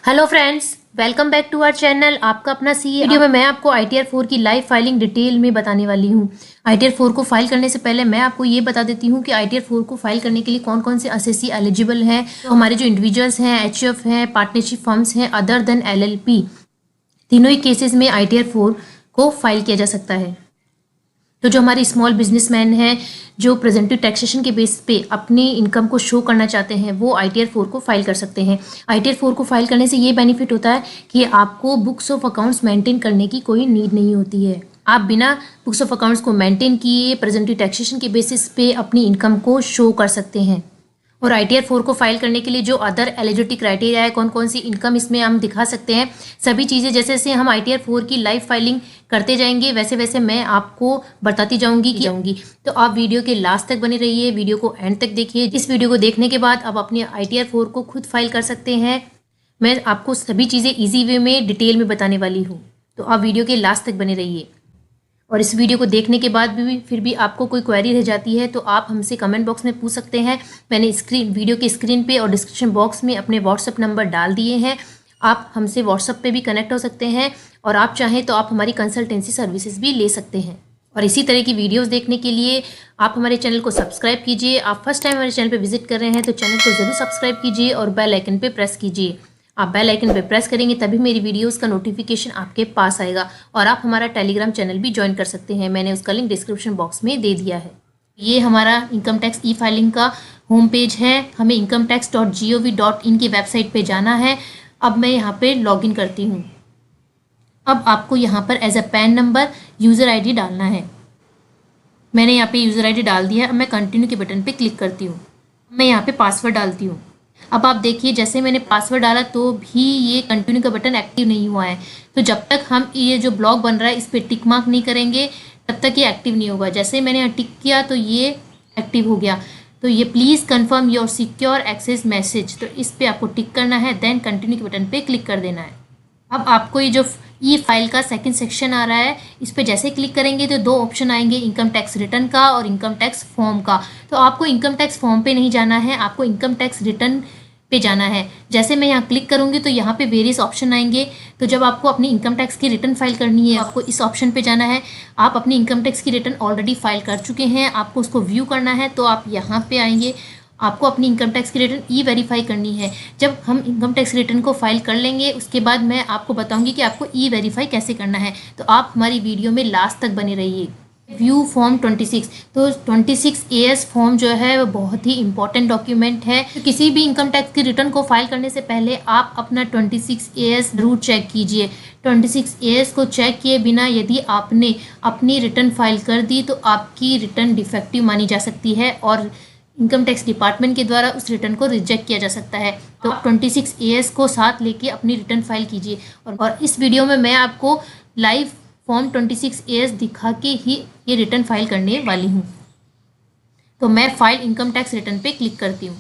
Hello friends, welcome back to our channel. आपका अपना सी video में मैं आपको ITR 4 की लाइव फाइलिंग डिटेल में बताने वाली हूँ। ITR 4 को फाइल करने से पहले मैं आपको ये बता देती हूँ कि ITR 4 को फाइल करने के लिए कौन कौन से असेसी एलिजिबल हैं। तो हमारे जो इंडिविजुअल्स हैं, HUF हैं, पार्टनरशिप फर्म्स हैं अदर देन LLP, तीनों ही केसेस में ITR 4 को फाइल किया जा सकता है। तो जो हमारे स्मॉल बिजनेसमैन हैं जो प्रेजेंटिव टैक्सेशन के बेस पे अपनी इनकम को शो करना चाहते हैं वो ITR 4 को फाइल कर सकते हैं। ITR 4 को फाइल करने से ये बेनिफिट होता है कि आपको बुक्स ऑफ अकाउंट्स मेंटेन करने की कोई नीड नहीं होती है। आप बिना बुक्स ऑफ अकाउंट्स को मेंटेन किए प्रेजेंटिव टैक्सेशन के बेसिस पे अपनी इनकम को शो कर सकते हैं। और ITR 4 को फाइल करने के लिए जो अदर एलिजिबिलिटी क्राइटेरिया है, कौन कौन सी इनकम इसमें हम दिखा सकते हैं, सभी चीज़ें जैसे जैसे हम ITR 4 की लाइव फाइलिंग करते जाएंगे वैसे वैसे मैं आपको बताती जाऊंगी। तो आप वीडियो के लास्ट तक बने रहिए, वीडियो को एंड तक देखिए। इस वीडियो को देखने के बाद आप अपने ITR 4 को खुद फाइल कर सकते हैं। मैं आपको सभी चीज़ें ईजी वे में डिटेल में बताने वाली हूँ, तो आप वीडियो के लास्ट तक बने रहिए। और इस वीडियो को देखने के बाद भी फिर भी आपको कोई क्वेरी रह जाती है तो आप हमसे कमेंट बॉक्स में पूछ सकते हैं। मैंने वीडियो के स्क्रीन पे और डिस्क्रिप्शन बॉक्स में अपने व्हाट्सअप नंबर डाल दिए हैं। आप हमसे व्हाट्सअप पे भी कनेक्ट हो सकते हैं और आप चाहें तो आप हमारी कंसल्टेंसी सर्विसेज भी ले सकते हैं। और इसी तरह की वीडियोस देखने के लिए आप हमारे चैनल को सब्सक्राइब कीजिए। आप फर्स्ट टाइम हमारे चैनल पर विजिट कर रहे हैं तो चैनल को ज़रूर सब्सक्राइब कीजिए और बेल आइकन पर प्रेस कीजिए। आप बेल आइकन पे प्रेस करेंगे तभी मेरी वीडियोस का नोटिफिकेशन आपके पास आएगा। और आप हमारा टेलीग्राम चैनल भी ज्वाइन कर सकते हैं, मैंने उसका लिंक डिस्क्रिप्शन बॉक्स में दे दिया है। ये हमारा इनकम टैक्स ई फाइलिंग का होम पेज है। हमें incometax.gov.in की वेबसाइट पे जाना है। अब मैं यहाँ पे लॉगिन करती हूँ। अब आपको यहाँ पर as a PAN number user ID डालना है। मैंने यहाँ पे यूज़र ID डाल दिया है। अब मैं कंटिन्यू के बटन पे क्लिक करती हूँ। मैं यहाँ पे पासवर्ड डालती हूँ। अब आप देखिए जैसे मैंने पासवर्ड डाला तो भी ये कंटिन्यू का बटन एक्टिव नहीं हुआ है। तो जब तक हम ये जो ब्लॉक बन रहा है इस पर टिक मार्क नहीं करेंगे तब तक ये एक्टिव नहीं होगा। जैसे मैंने यहाँ टिक किया तो ये एक्टिव हो गया। तो ये please confirm your secure access message, तो इस पर आपको टिक करना है, देन कंटिन्यू के बटन पे क्लिक कर देना है। अब आपको ये जो ई फाइल का सेकंड सेक्शन आ रहा है इस पर जैसे क्लिक करेंगे तो दो ऑप्शन आएंगे, इनकम टैक्स रिटर्न का और इनकम टैक्स फॉर्म का। तो आपको इनकम टैक्स फॉर्म पे नहीं जाना है, आपको इनकम टैक्स रिटर्न पे जाना है। जैसे मैं यहाँ क्लिक करूँगी तो यहाँ पे वेरियस ऑप्शन आएंगे। तो जब आपको अपनी इनकम टैक्स की रिटर्न फाइल करनी है आपको इस ऑप्शन पे जाना है। आप अपनी इनकम टैक्स की रिटर्न ऑलरेडी फाइल कर चुके हैं, आपको उसको व्यू करना है तो आप यहाँ पे आएंगे। आपको अपनी इनकम टैक्स की रिटर्न ई-वेरीफाई करनी है। जब हम इनकम टैक्स रिटर्न को फाइल कर लेंगे उसके बाद मैं आपको बताऊंगी कि आपको ई-वेरीफाई कैसे करना है। तो आप हमारी वीडियो में लास्ट तक बने रहिए। व्यू फॉर्म 26, तो 26AS फॉर्म जो है वो बहुत ही इंपॉर्टेंट डॉक्यूमेंट है। तो किसी भी इनकम टैक्स की रिटर्न को फाइल करने से पहले आप अपना 26AS जरूर चेक कीजिए। 26AS को चेक किए बिना यदि आपने अपनी रिटर्न फाइल कर दी तो आपकी रिटर्न डिफेक्टिव मानी जा सकती है और इनकम टैक्स डिपार्टमेंट के द्वारा उस रिटर्न को रिजेक्ट किया जा सकता है। तो 26AS को साथ लेके अपनी रिटर्न फाइल कीजिए। और इस वीडियो में मैं आपको लाइव फॉर्म 26AS दिखा के ही ये रिटर्न फाइल करने वाली हूँ। तो मैं फाइल इनकम टैक्स रिटर्न पे क्लिक करती हूँ।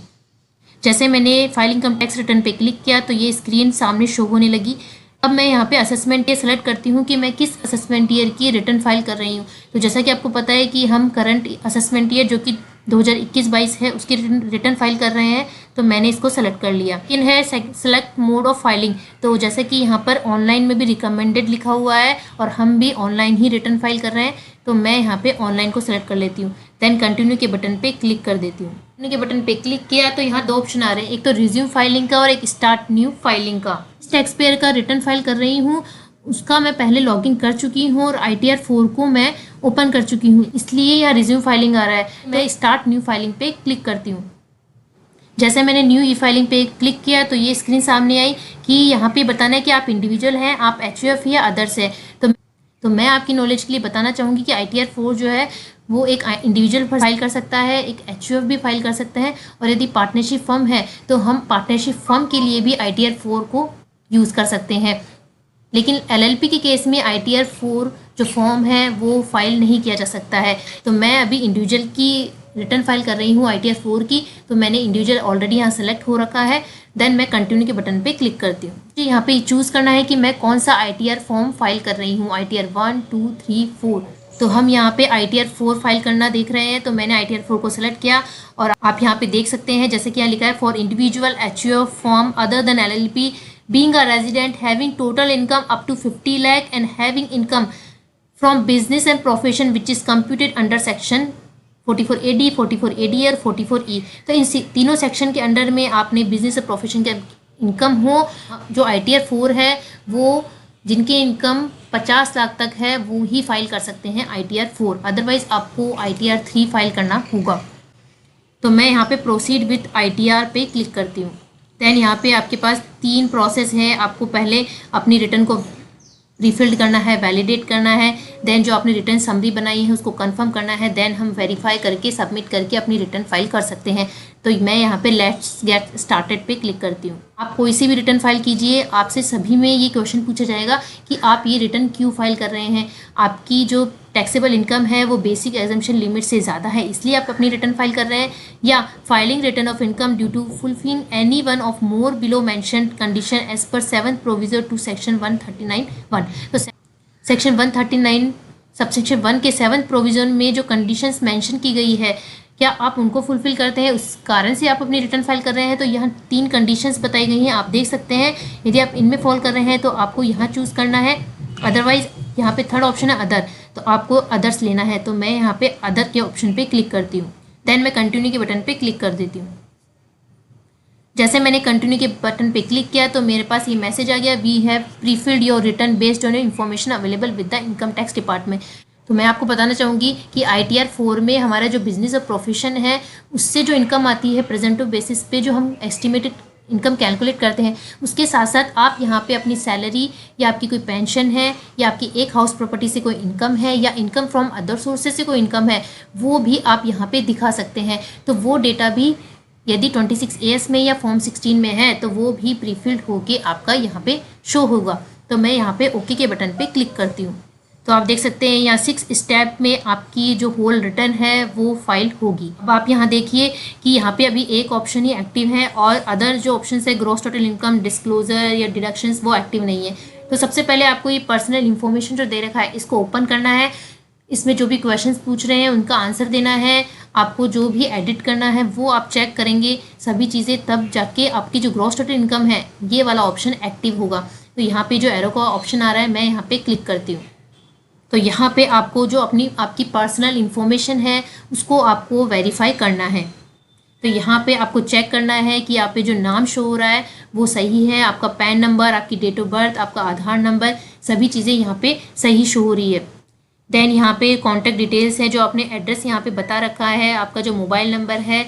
जैसे मैंने फाइल इनकम टैक्स रिटर्न पे क्लिक किया तो ये स्क्रीन सामने शो होने लगी। अब मैं यहाँ पे असेसमेंट ईयर सेलेक्ट करती हूँ कि मैं किस असेसमेंट ईयर की रिटर्न फाइल कर रही हूँ। तो जैसा कि आपको पता है कि हम करंट असेसमेंट ईयर जो कि 2021-22 है उसकी रिटर्न फाइल कर रहे हैं, तो मैंने इसको सेलेक्ट कर लिया। इन है सेलेक्ट मोड ऑफ फाइलिंग, तो जैसे कि यहाँ पर ऑनलाइन में भी रिकमेंडेड लिखा हुआ है और हम भी ऑनलाइन ही रिटर्न फाइल कर रहे हैं, तो मैं यहाँ पे ऑनलाइन को सेलेक्ट कर लेती हूँ। देन कंटिन्यू के बटन पे क्लिक कर देती हूँ। कंटिन्यू के बटन पे क्लिक किया तो यहाँ दो ऑप्शन आ रहे हैं, एक तो रिज्यूम फाइलिंग का और एक स्टार्ट न्यू फाइलिंग का। इस टैक्स पेयर का रिटर्न फाइल कर रही हूँ, उसका मैं पहले लॉगिन कर चुकी हूँ और ITR 4 को मैं ओपन कर चुकी हूँ, इसलिए यह रिज्यूम फाइलिंग आ रहा है। मैं स्टार्ट न्यू फाइलिंग पे क्लिक करती हूँ। जैसे मैंने न्यू ई फाइलिंग पे क्लिक किया तो ये स्क्रीन सामने आई कि यहाँ पे बताना है कि आप इंडिविजुअल हैं, आप HUF या अदर्स है। तो मैं आपकी नॉलेज के लिए बताना चाहूँगी कि ITR 4 जो है वो एक इंडिविजुअल फाइल कर सकता है, एक HUF भी फाइल कर सकते हैं, और यदि पार्टनरशिप फर्म है तो हम पार्टनरशिप फर्म के लिए भी ITR 4 को यूज़ कर सकते हैं। लेकिन LLP के केस में ITR 4 जो फॉर्म है वो फाइल नहीं किया जा सकता है। तो मैं अभी इंडिविजुअल की रिटर्न फाइल कर रही हूँ ITR 4 की, तो मैंने इंडिविजुअल ऑलरेडी यहाँ सेलेक्ट हो रखा है। देन मैं कंटिन्यू के बटन पे क्लिक करती हूँ। मुझे यहाँ पे चूज़ करना है कि मैं कौन सा ITR फॉर्म फाइल कर रही हूँ, ITR 1, 2, 3, 4। तो हम यहाँ पे ITR 4 फाइल करना देख रहे हैं, तो मैंने ITR 4 को सिलेक्ट किया और आप यहाँ पे देख सकते हैं जैसे कि यहाँ लिखा है for individual HUF form other than LLP being a resident having total income up to 50 lakh and having income from business and profession which is computed under section 44AD, 44AD और 44E। तो इन तीनों section के under में आपने business और profession के income हो। जो ITR 4 है वो जिनकी इनकम 50 लाख तक है वो ही फाइल कर सकते हैं ITR 4, अदरवाइज आपको ITR 3 फाइल करना होगा। तो मैं यहाँ पे प्रोसीड विथ ITR पे क्लिक करती हूँ। देन यहाँ पे आपके पास 3 प्रोसेस है। आपको पहले अपनी रिटर्न को रिफिल्ड करना है, वैलिडेट करना है, देन जो आपने रिटर्न समरी बनाई है उसको कंफर्म करना है, देन हम वेरीफाई करके सबमिट करके अपनी रिटर्न फाइल कर सकते हैं। तो मैं यहाँ पे लेट्स गेट स्टार्टेड पे क्लिक करती हूँ। आप कोई सी भी रिटर्न फाइल कीजिए, आपसे सभी में ये क्वेश्चन पूछा जाएगा कि आप ये रिटर्न क्यों फाइल कर रहे हैं। आपकी जो टैक्सेबल इनकम है वो बेसिक एग्जम्पशन लिमिट से ज़्यादा है इसलिए आप अपनी रिटर्न फाइल कर रहे हैं, या filing return of income due to fulfilling any one of more below mentioned condition as per 7th provision to section 139(1)। तो सेक्शन 139 सबसेक्शन 1 के 7th प्रोविजन में जो कंडीशंस मेंशन की गई है, क्या आप उनको फुलफिल करते हैं, उस कारण से आप अपनी रिटर्न फाइल कर रहे हैं। तो यहाँ 3 कंडीशंस बताई गई हैं, आप देख सकते हैं। यदि आप इनमें फॉल कर रहे हैं तो आपको यहाँ चूज़ करना है, अदरवाइज यहाँ पे थर्ड ऑप्शन है अदर, तो आपको अदर्स लेना है। तो मैं यहाँ पे अदर के ऑप्शन पे क्लिक करती हूँ, देन मैं कंटिन्यू के बटन पे क्लिक कर देती हूँ। जैसे मैंने कंटिन्यू के बटन पे क्लिक किया तो मेरे पास ये मैसेज आ गया, we have prefilled your return based on information available with the income tax department. तो मैं आपको बताना चाहूँगी कि ITR 4 में हमारा जो बिजनेस और प्रोफेशन है उससे जो इनकम आती है प्रेजेंटिव बेसिस पे जो हम एस्टिमेटेड इनकम कैलकुलेट करते हैं, उसके साथ साथ आप यहाँ पे अपनी सैलरी या आपकी कोई पेंशन है या आपकी एक हाउस प्रॉपर्टी से कोई इनकम है या इनकम फ्रॉम अदर सोर्सेज से कोई इनकम है वो भी आप यहाँ पे दिखा सकते हैं। तो वो डेटा भी यदि 26AS में या फॉर्म 16 में है तो वो भी प्रीफिल्ड होके आपका यहाँ पे शो होगा। तो मैं यहाँ पे ओके के बटन पे क्लिक करती हूँ। तो आप देख सकते हैं यहाँ 6 स्टेप में आपकी जो होल रिटर्न है वो फाइल होगी। अब आप यहाँ देखिए कि यहाँ पे अभी एक ऑप्शन ही एक्टिव है और अदर जो ऑप्शन है ग्रॉस टोटल इनकम, डिस्क्लोजर या डिडक्शंस वो एक्टिव नहीं है। तो सबसे पहले आपको ये पर्सनल इन्फॉर्मेशन जो दे रखा है इसको ओपन करना है। इसमें जो भी क्वेश्चंस पूछ रहे हैं उनका आंसर देना है। आपको जो भी एडिट करना है वो आप चेक करेंगे सभी चीज़ें, तब जाके आपकी जो ग्रॉस टोटल इनकम है ये वाला ऑप्शन एक्टिव होगा। तो यहाँ पे जो एरो का ऑप्शन आ रहा है मैं यहाँ पे क्लिक करती हूँ। तो यहाँ पे आपको जो आपकी पर्सनल इन्फॉर्मेशन है उसको आपको वेरीफाई करना है। तो यहाँ पे आपको चेक करना है कि आप पे जो नाम शो हो रहा है वो सही है, आपका पैन नंबर, आपकी डेट ऑफ बर्थ, आपका आधार नंबर, सभी चीज़ें यहाँ पे सही शो हो रही है। देन यहाँ पे कॉन्टैक्ट डिटेल्स है, जो आपने एड्रेस यहाँ पे बता रखा है, आपका जो मोबाइल नंबर है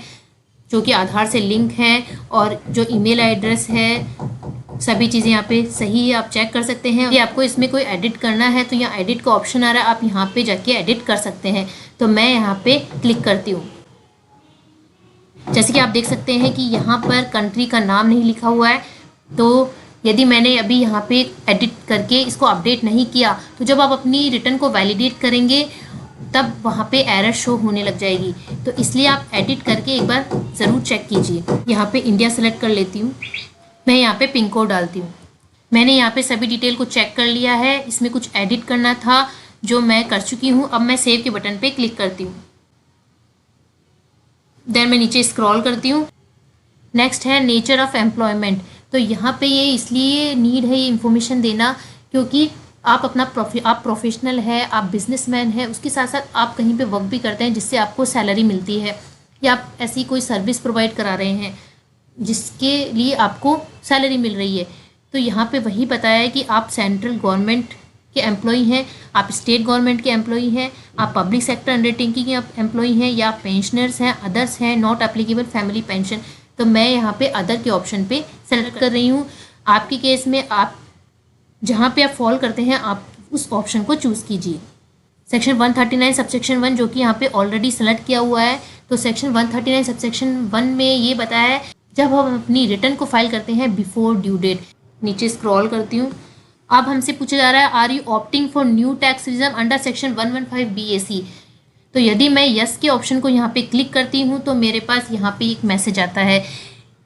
जो कि आधार से लिंक है और जो ईमेल एड्रेस है, सभी चीज़ें यहाँ पे सही है, आप चेक कर सकते हैं। यदि आपको इसमें कोई एडिट करना है तो यहाँ एडिट का ऑप्शन आ रहा है, आप यहाँ पे जाके एडिट कर सकते हैं। तो मैं यहाँ पे क्लिक करती हूँ। जैसे कि आप देख सकते हैं कि यहाँ पर कंट्री का नाम नहीं लिखा हुआ है, तो यदि मैंने अभी यहाँ पे एडिट करके इसको अपडेट नहीं किया तो जब आप अपनी रिटर्न को वैलिडेट करेंगे तब वहाँ पे एरर शो होने लग जाएगी। तो इसलिए आप एडिट करके एक बार ज़रूर चेक कीजिए। यहाँ पे इंडिया सेलेक्ट कर लेती हूँ, मैं यहाँ पे पिन कोड डालती हूँ। मैंने यहाँ पे सभी डिटेल को चेक कर लिया है, इसमें कुछ एडिट करना था जो मैं कर चुकी हूँ। अब मैं सेव के बटन पे क्लिक करती हूँ, देन मैं नीचे स्क्रॉल करती हूँ। नेक्स्ट है नेचर ऑफ एम्प्लॉयमेंट। तो यहाँ पे ये इसलिए नीड है ये इन्फॉर्मेशन देना क्योंकि आप आप प्रोफेशनल है, आप बिजनेसमैन है, उसके साथ साथ आप कहीं पे वर्क भी करते हैं जिससे आपको सैलरी मिलती है, या आप ऐसी कोई सर्विस प्रोवाइड करा रहे हैं जिसके लिए आपको सैलरी मिल रही है। तो यहाँ पे वही बताया है कि आप सेंट्रल गवर्नमेंट के एम्प्लॉई हैं, आप स्टेट गवर्नमेंट के एम्प्लॉई हैं, आप पब्लिक सेक्टर अंडरटेकिंग के एम्प्लॉई हैं, या पेंशनर्स हैं, अदर्स हैं, नॉट एप्लीकेबल फैमिली पेंशन। तो मैं यहाँ पे अदर के ऑप्शन पे सेलेक्ट कर रही हूँ। आपके केस में आप जहाँ पे आप फॉल करते हैं आप उस ऑप्शन को चूज़ कीजिए। सेक्शन 139 सबसेक्शन 1 जो कि यहाँ पे ऑलरेडी सेलेक्ट किया हुआ है, तो सेक्शन 139 सबसेक्शन 1 में ये बताया है जब हम अपनी रिटर्न को फाइल करते हैं बिफोर ड्यू डेट। नीचे स्क्रॉल करती हूँ। अब हमसे पूछा जा रहा है are you opting for new tax regime under section 115 BAC। तो यदि मैं यस के ऑप्शन को यहाँ पे क्लिक करती हूँ तो मेरे पास यहाँ पे एक मैसेज आता है,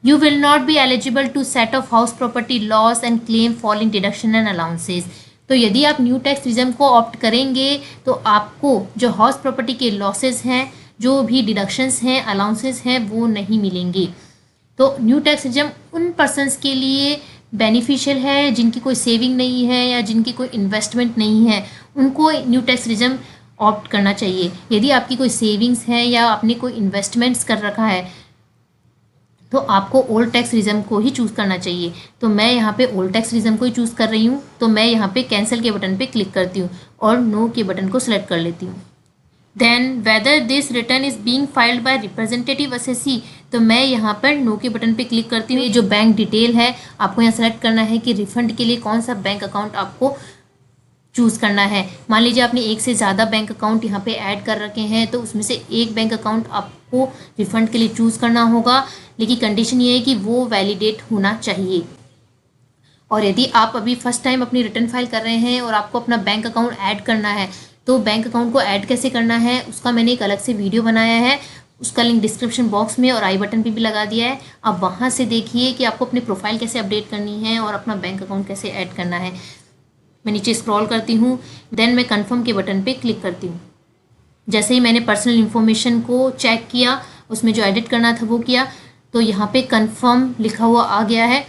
you will not be eligible to set off house property loss and claim falling deduction and allowances. तो यदि आप न्यू टैक्स रिजम को ऑप्ट करेंगे तो आपको जो हाउस प्रॉपर्टी के लॉसेस हैं, जो भी डिडक्शंस हैं, अलाउंसेस हैं, वो नहीं मिलेंगे। तो न्यू टैक्स रिजम उन पर्सनस के लिए बेनिफिशियल है जिनकी कोई सेविंग नहीं है या जिनकी कोई इन्वेस्टमेंट नहीं है, उनको न्यू टैक्स रिजम ऑप्ट करना चाहिए। यदि आपकी कोई सेविंग्स है या आपने कोई इन्वेस्टमेंट्स कर रखा है तो आपको ओल्ड टैक्स रिजम को ही चूज़ करना चाहिए। तो मैं यहाँ पे ओल्ड टैक्स रिजम को ही चूज़ कर रही हूँ। तो मैं यहाँ पे कैंसिल के बटन पे क्लिक करती हूँ और नो के बटन को सिलेक्ट कर लेती हूँ। Then whether this return is being filed by representative assessee, तो मैं यहाँ पर नो के बटन पे क्लिक करती हूँ। ये जो बैंक डिटेल है आपको यहाँ सेलेक्ट करना है कि रिफंड के लिए कौन सा बैंक अकाउंट आपको चूज़ करना है। मान लीजिए आपने एक से ज़्यादा बैंक अकाउंट यहाँ पे ऐड कर रखे हैं तो उसमें से एक बैंक अकाउंट आपको रिफ़ंड के लिए चूज़ करना होगा, लेकिन कंडीशन ये है कि वो वैलिडेट होना चाहिए। और यदि आप अभी फर्स्ट टाइम अपनी रिटर्न फाइल कर रहे हैं और आपको अपना बैंक अकाउंट ऐड करना है तो बैंक अकाउंट को ऐड कैसे करना है उसका मैंने एक अलग से वीडियो बनाया है, उसका लिंक डिस्क्रिप्शन बॉक्स में और आई बटन पे भी लगा दिया है। आप वहाँ से देखिए कि आपको अपनी प्रोफाइल कैसे अपडेट करनी है और अपना बैंक अकाउंट कैसे ऐड करना है। मैं नीचे स्क्रॉल करती हूँ, देन मैं कंफर्म के बटन पे क्लिक करती हूँ। जैसे ही मैंने पर्सनल इन्फॉर्मेशन को चेक किया, उसमें जो एडिट करना था वो किया, तो यहाँ पे कंफर्म लिखा हुआ आ गया है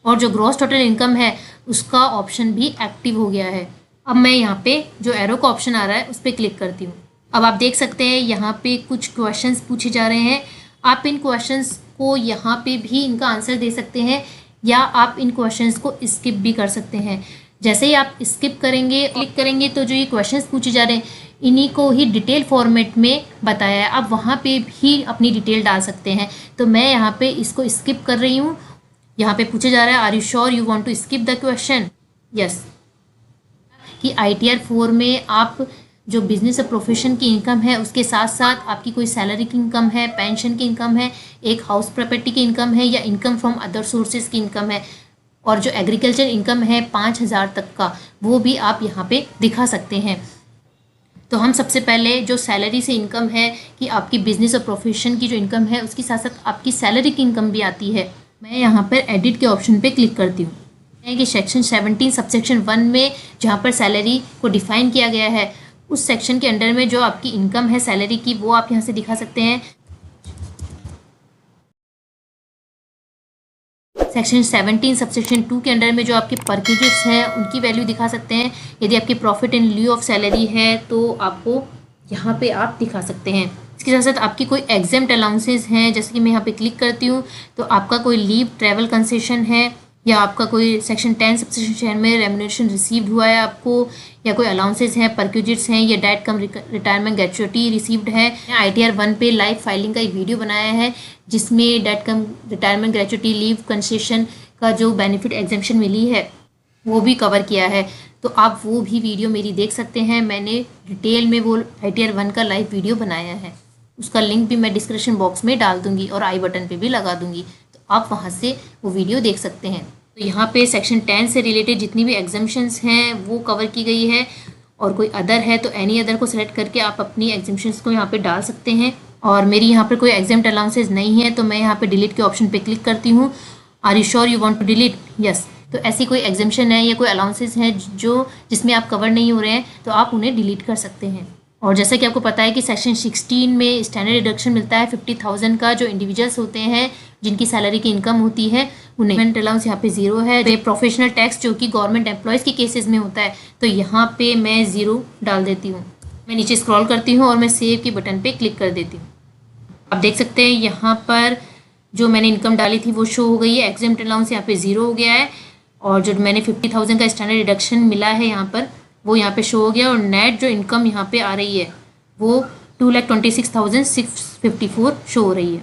और जो ग्रॉस टोटल इनकम है उसका ऑप्शन भी एक्टिव हो गया है। अब मैं यहाँ पे जो एरो का ऑप्शन आ रहा है उस पर क्लिक करती हूँ। अब आप देख सकते हैं यहाँ पे कुछ क्वेश्चंस पूछे जा रहे हैं। आप इन क्वेश्चंस को यहाँ पे भी इनका आंसर दे सकते हैं या आप इन क्वेश्चंस को स्किप भी कर सकते हैं। जैसे ही आप स्किप करेंगे, क्लिक करेंगे, तो जो ये क्वेश्चंस पूछे जा रहे हैं इन्हीं को ही डिटेल फॉर्मेट में बताया है। आप वहाँ पे भी अपनी डिटेल डाल सकते हैं। तो मैं यहाँ पे इसको स्किप कर रही हूँ। यहाँ पे पूछा जा रहा है are you sure you want to skip the question, yes. कि ITR 4 में आप जो बिजनेस और प्रोफेशन की इनकम है उसके साथ साथ आपकी कोई सैलरी की इनकम है, पेंशन की इनकम है, एक हाउस प्रॉपर्टी की इनकम है या इनकम फ्रॉम अदर सोर्सेज की इनकम है, और जो एग्रीकल्चर इनकम है 5,000 तक का, वो भी आप यहाँ पे दिखा सकते हैं। तो हम सबसे पहले जो सैलरी से इनकम है कि आपकी बिजनेस और प्रोफेशन की जो इनकम है उसके साथ साथ आपकी सैलरी की इनकम भी आती है। मैं यहाँ पर एडिट के ऑप्शन पे क्लिक करती हूँ। कि सेक्शन 17 सबसेक्शन 1 में जहाँ पर सैलरी को डिफाइन किया गया है उस सेक्शन के अंडर में जो आपकी इनकम है सैलरी की वो आप यहाँ से दिखा सकते हैं। सेक्शन 17 सबसेक्शन 2 के अंडर में जो आपके परक्यूजेट्स हैं उनकी वैल्यू दिखा सकते हैं। यदि आपकी profit in lieu of salary है तो आपको यहाँ पे आप दिखा सकते हैं। इसके साथ साथ आपकी कोई एग्जेम्प्ट अलाउंसेस हैं, जैसे कि मैं यहाँ पे क्लिक करती हूँ तो आपका कोई लीव ट्रैवल कंसेशन है या आपका कोई सेक्शन 10 सबसेक्शन में रेम्युनरेशन रिसीव्ड हुआ है आपको, या कोई अलाउंसेस हैं, परक्यूजिट्स हैं, या डेट कम रिटायरमेंट ग्रेचुइटी रिसीव्ड है। ITR 1 पे लाइव फाइलिंग का एक वीडियो बनाया है जिसमें डेट कम रिटायरमेंट ग्रेचुइटी लीव कंसेशन का जो बेनिफिट एग्जेम्पशन मिली है वो भी कवर किया है। तो आप वो भी वीडियो मेरी देख सकते हैं। मैंने डिटेल में वो ITR 1 का लाइव वीडियो बनाया है, उसका लिंक भी मैं डिस्क्रिप्शन बॉक्स में डाल दूंगी और आई बटन पे भी लगा दूंगी, तो आप वहाँ से वो वीडियो देख सकते हैं। तो यहाँ पे सेक्शन 10 से रिलेटेड जितनी भी एग्जाम्शंस हैं वो कवर की गई है, और कोई अदर है तो एनी अदर को सेलेक्ट करके आप अपनी एग्जाम्शंस को यहाँ पे डाल सकते हैं। और मेरी यहाँ पर कोई एग्जाम्प्ट अलाउंसेस नहीं है तो मैं यहाँ पे डिलीट के ऑप्शन पे क्लिक करती हूँ। Are you sure you want to delete, yes. तो ऐसी कोई एग्जाम्शन है या कोई अलाउंसेस हैं जो जिसमें आप कवर नहीं हो रहे हैं तो आप उन्हें डिलीट कर सकते हैं। और जैसा कि आपको पता है कि सेक्शन 16 में स्टैंडर्ड डिडक्शन मिलता है 50,000 का, जो इंडिविजुअल्स होते हैं जिनकी सैलरी की इनकम होती है उन्हें। पेमेंट अलाउंस यहाँ पे 0 है। तो प्रोफेशनल टैक्स जो कि गवर्नमेंट एम्प्लॉयज़ के केसेस में होता है तो यहाँ पे मैं 0 डाल देती हूँ। मैं नीचे स्क्रॉल करती हूँ और मैं सेव के बटन पे क्लिक कर देती हूँ। आप देख सकते हैं यहाँ पर जो मैंने इनकम डाली थी वो शो हो गई है। एग्जेम्प्ट अलाउंस यहाँ पे 0 हो गया है, और जो मैंने 50,000 का स्टैंडर्ड डिडक्शन मिला है यहाँ पर वो यहाँ पे शो हो गया, और नेट जो इनकम यहाँ पे आ रही है वो 2,26,654 शो हो रही है।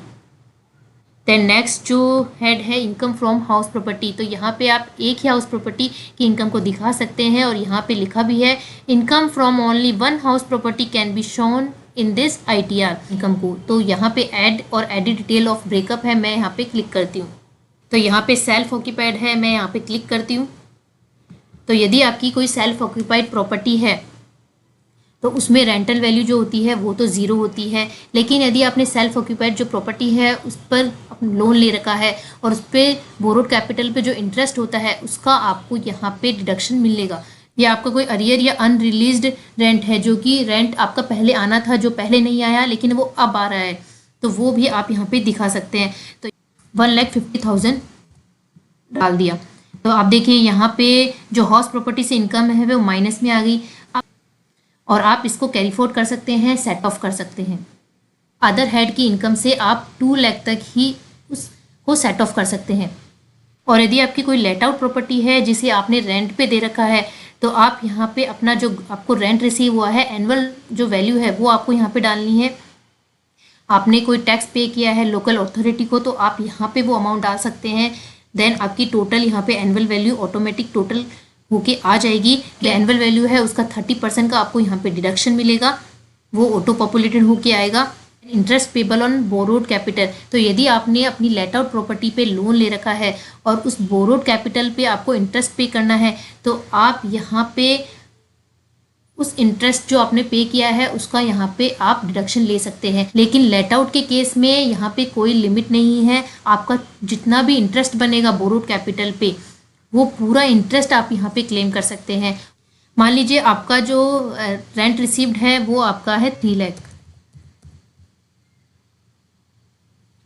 देन नेक्स्ट जो हेड है इनकम फ्रॉम हाउस प्रॉपर्टी, तो यहाँ पे आप एक ही हाउस प्रॉपर्टी की इनकम को दिखा सकते हैं, और यहाँ पे लिखा भी है income from only one house property can be shown in this ITR income को। तो यहाँ पे ऐड और एडिट डिटेल ऑफ ब्रेकअप है, मैं यहाँ पे क्लिक करती हूँ। तो यहाँ पे सेल्फ ऑक्यूपाइड है, मैं यहाँ पे क्लिक करती हूँ। तो यदि आपकी कोई सेल्फ ऑक्यूपाइड प्रॉपर्टी है तो उसमें रेंटल वैल्यू जो होती है वो तो 0 होती है, लेकिन यदि आपने सेल्फ ऑक्यूपाइड जो प्रॉपर्टी है उस पर लोन ले रखा है और उस पर बोरोड कैपिटल पे जो इंटरेस्ट होता है उसका आपको यहाँ पे डिडक्शन मिलेगा। या आपका कोई अरियर या अनरिलीज्ड रेंट है, जो कि रेंट आपका पहले आना था, जो पहले नहीं आया लेकिन वो अब आ रहा है, तो वो भी आप यहाँ पे दिखा सकते हैं। तो 1,50,000 डाल दिया। तो आप देखिए यहाँ पे जो हाउस प्रॉपर्टी से इनकम है वो माइनस में आ गई। और आप इसको कैरी फॉरवर्ड कर सकते हैं, सेट ऑफ कर सकते हैं। अदर हेड की इनकम से आप 2 लाख तक ही उसको सेट ऑफ कर सकते हैं। और यदि आपकी कोई लेट आउट प्रॉपर्टी है जिसे आपने रेंट पे दे रखा है, तो आप यहाँ पे अपना जो आपको रेंट रिसीव हुआ है, एनुअल जो वैल्यू है वो आपको यहाँ पे डालनी है। आपने कोई टैक्स पे किया है लोकल अथॉरिटी को, तो आप यहाँ पे वो अमाउंट डाल सकते हैं। देन आपकी टोटल यहाँ पे एनुअल वैल्यू ऑटोमेटिक टोटल होके आ जाएगी। जो एनुअल वैल्यू है उसका 30% का आपको यहाँ पे डिडक्शन मिलेगा, वो ऑटो पॉपुलेटेड होके आएगा। Interest payable on borrowed capital, तो यदि आपने अपनी लेट आउट प्रॉपर्टी पे लोन ले रखा है और उस बोरोड कैपिटल पे आपको इंटरेस्ट पे करना है, तो आप यहाँ पे उस इंटरेस्ट जो आपने पे किया है उसका यहाँ पे आप डिडक्शन ले सकते हैं। लेकिन लेट आउट के केस में यहाँ पे कोई लिमिट नहीं है। आपका जितना भी इंटरेस्ट बनेगा बोरोड कैपिटल पे, वो पूरा इंटरेस्ट आप यहाँ पे क्लेम कर सकते हैं। मान लीजिए आपका जो रेंट रिसीव्ड है वो आपका है 3 लाख।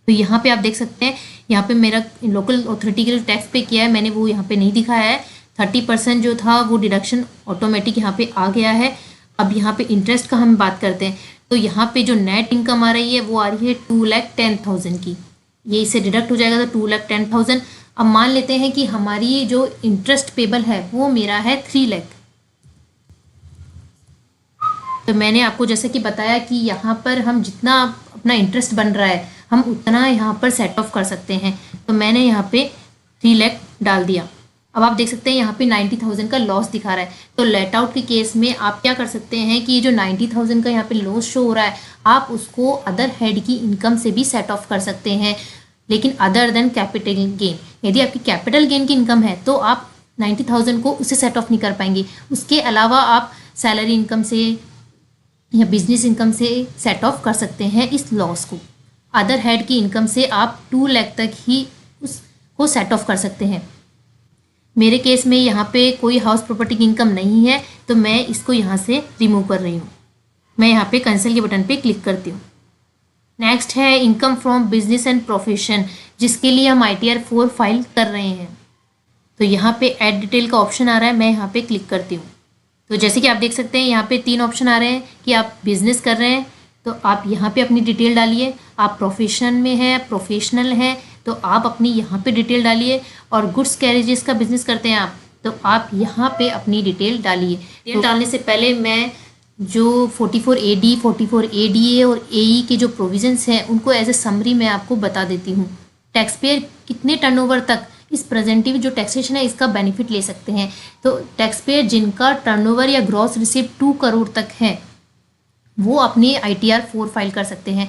तो यहाँ पे आप देख सकते हैं, यहाँ पे मेरा लोकल अथॉरिटी के लिए टैक्स पे किया है मैंने, वो यहाँ पे नहीं दिखाया है। 30% जो था वो डिडक्शन ऑटोमेटिक यहाँ पे आ गया है। अब यहाँ पे इंटरेस्ट का हम बात करते हैं, तो यहाँ पे जो नेट इनकम आ रही है वो आ रही है 2,10,000 की। ये इससे डिडक्ट हो जाएगा तो 2,10,000। अब मान लेते हैं कि हमारी जो इंटरेस्ट पेबल है वो मेरा है 3 लाख। तो मैंने आपको जैसे कि बताया कि यहाँ पर हम जितना अपना इंटरेस्ट बन रहा है हम उतना यहाँ पर सेट ऑफ कर सकते हैं। तो मैंने यहाँ पे 3 लाख डाल दिया। अब आप देख सकते हैं यहाँ पे 90,000 का लॉस दिखा रहा है। तो लेट आउट के केस में आप क्या कर सकते हैं कि ये जो 90,000 का यहाँ पे लॉस शो हो रहा है, आप उसको अदर हेड की इनकम से भी सेट ऑफ कर सकते हैं, लेकिन अदर देन कैपिटल गेन। यदि आपकी कैपिटल गेन की इनकम है तो आप 90,000 को उससे सेट ऑफ नहीं कर पाएंगे। उसके अलावा आप सैलरी इनकम से या बिजनेस इनकम से सेट ऑफ कर सकते हैं इस लॉस को। अदर हेड की इनकम से आप 2 लाख तक ही उसको सेट ऑफ कर सकते हैं। मेरे केस में यहाँ पे कोई हाउस प्रॉपर्टी की इनकम नहीं है, तो मैं इसको यहाँ से रिमूव कर रही हूँ। मैं यहाँ पे कैंसिल के बटन पे क्लिक करती हूँ। नेक्स्ट है income from business and profession, जिसके लिए हम ITR 4 फाइल कर रहे हैं। तो यहाँ पे ऐड डिटेल का ऑप्शन आ रहा है, मैं यहाँ पे क्लिक करती हूँ। तो जैसे कि आप देख सकते हैं यहाँ पे 3 ऑप्शन आ रहे हैं कि आप बिजनेस कर रहे हैं तो आप यहाँ पे अपनी डिटेल डालिए, आप प्रोफेशन में हैं, प्रोफेशनल हैं तो आप अपनी यहाँ पे डिटेल डालिए, और गुड्स कैरेजेस का बिजनेस करते हैं आप तो आप यहाँ पे अपनी डिटेल डालिए। डिटेल डालने से पहले मैं जो 44AD, 44ADA और AE के जो प्रोविजंस हैं उनको एज ए समरी मैं आपको बता देती हूँ। टैक्स पेयर कितने टर्नओवर तक इस प्रेजेंटिव जो टैक्सेशन है इसका बेनिफिट ले सकते हैं। तो टैक्स पेयर जिनका टर्नओवर या ग्रॉस रिसीप्ट 2 करोड़ तक है वो अपने ITR 4 फाइल कर सकते हैं,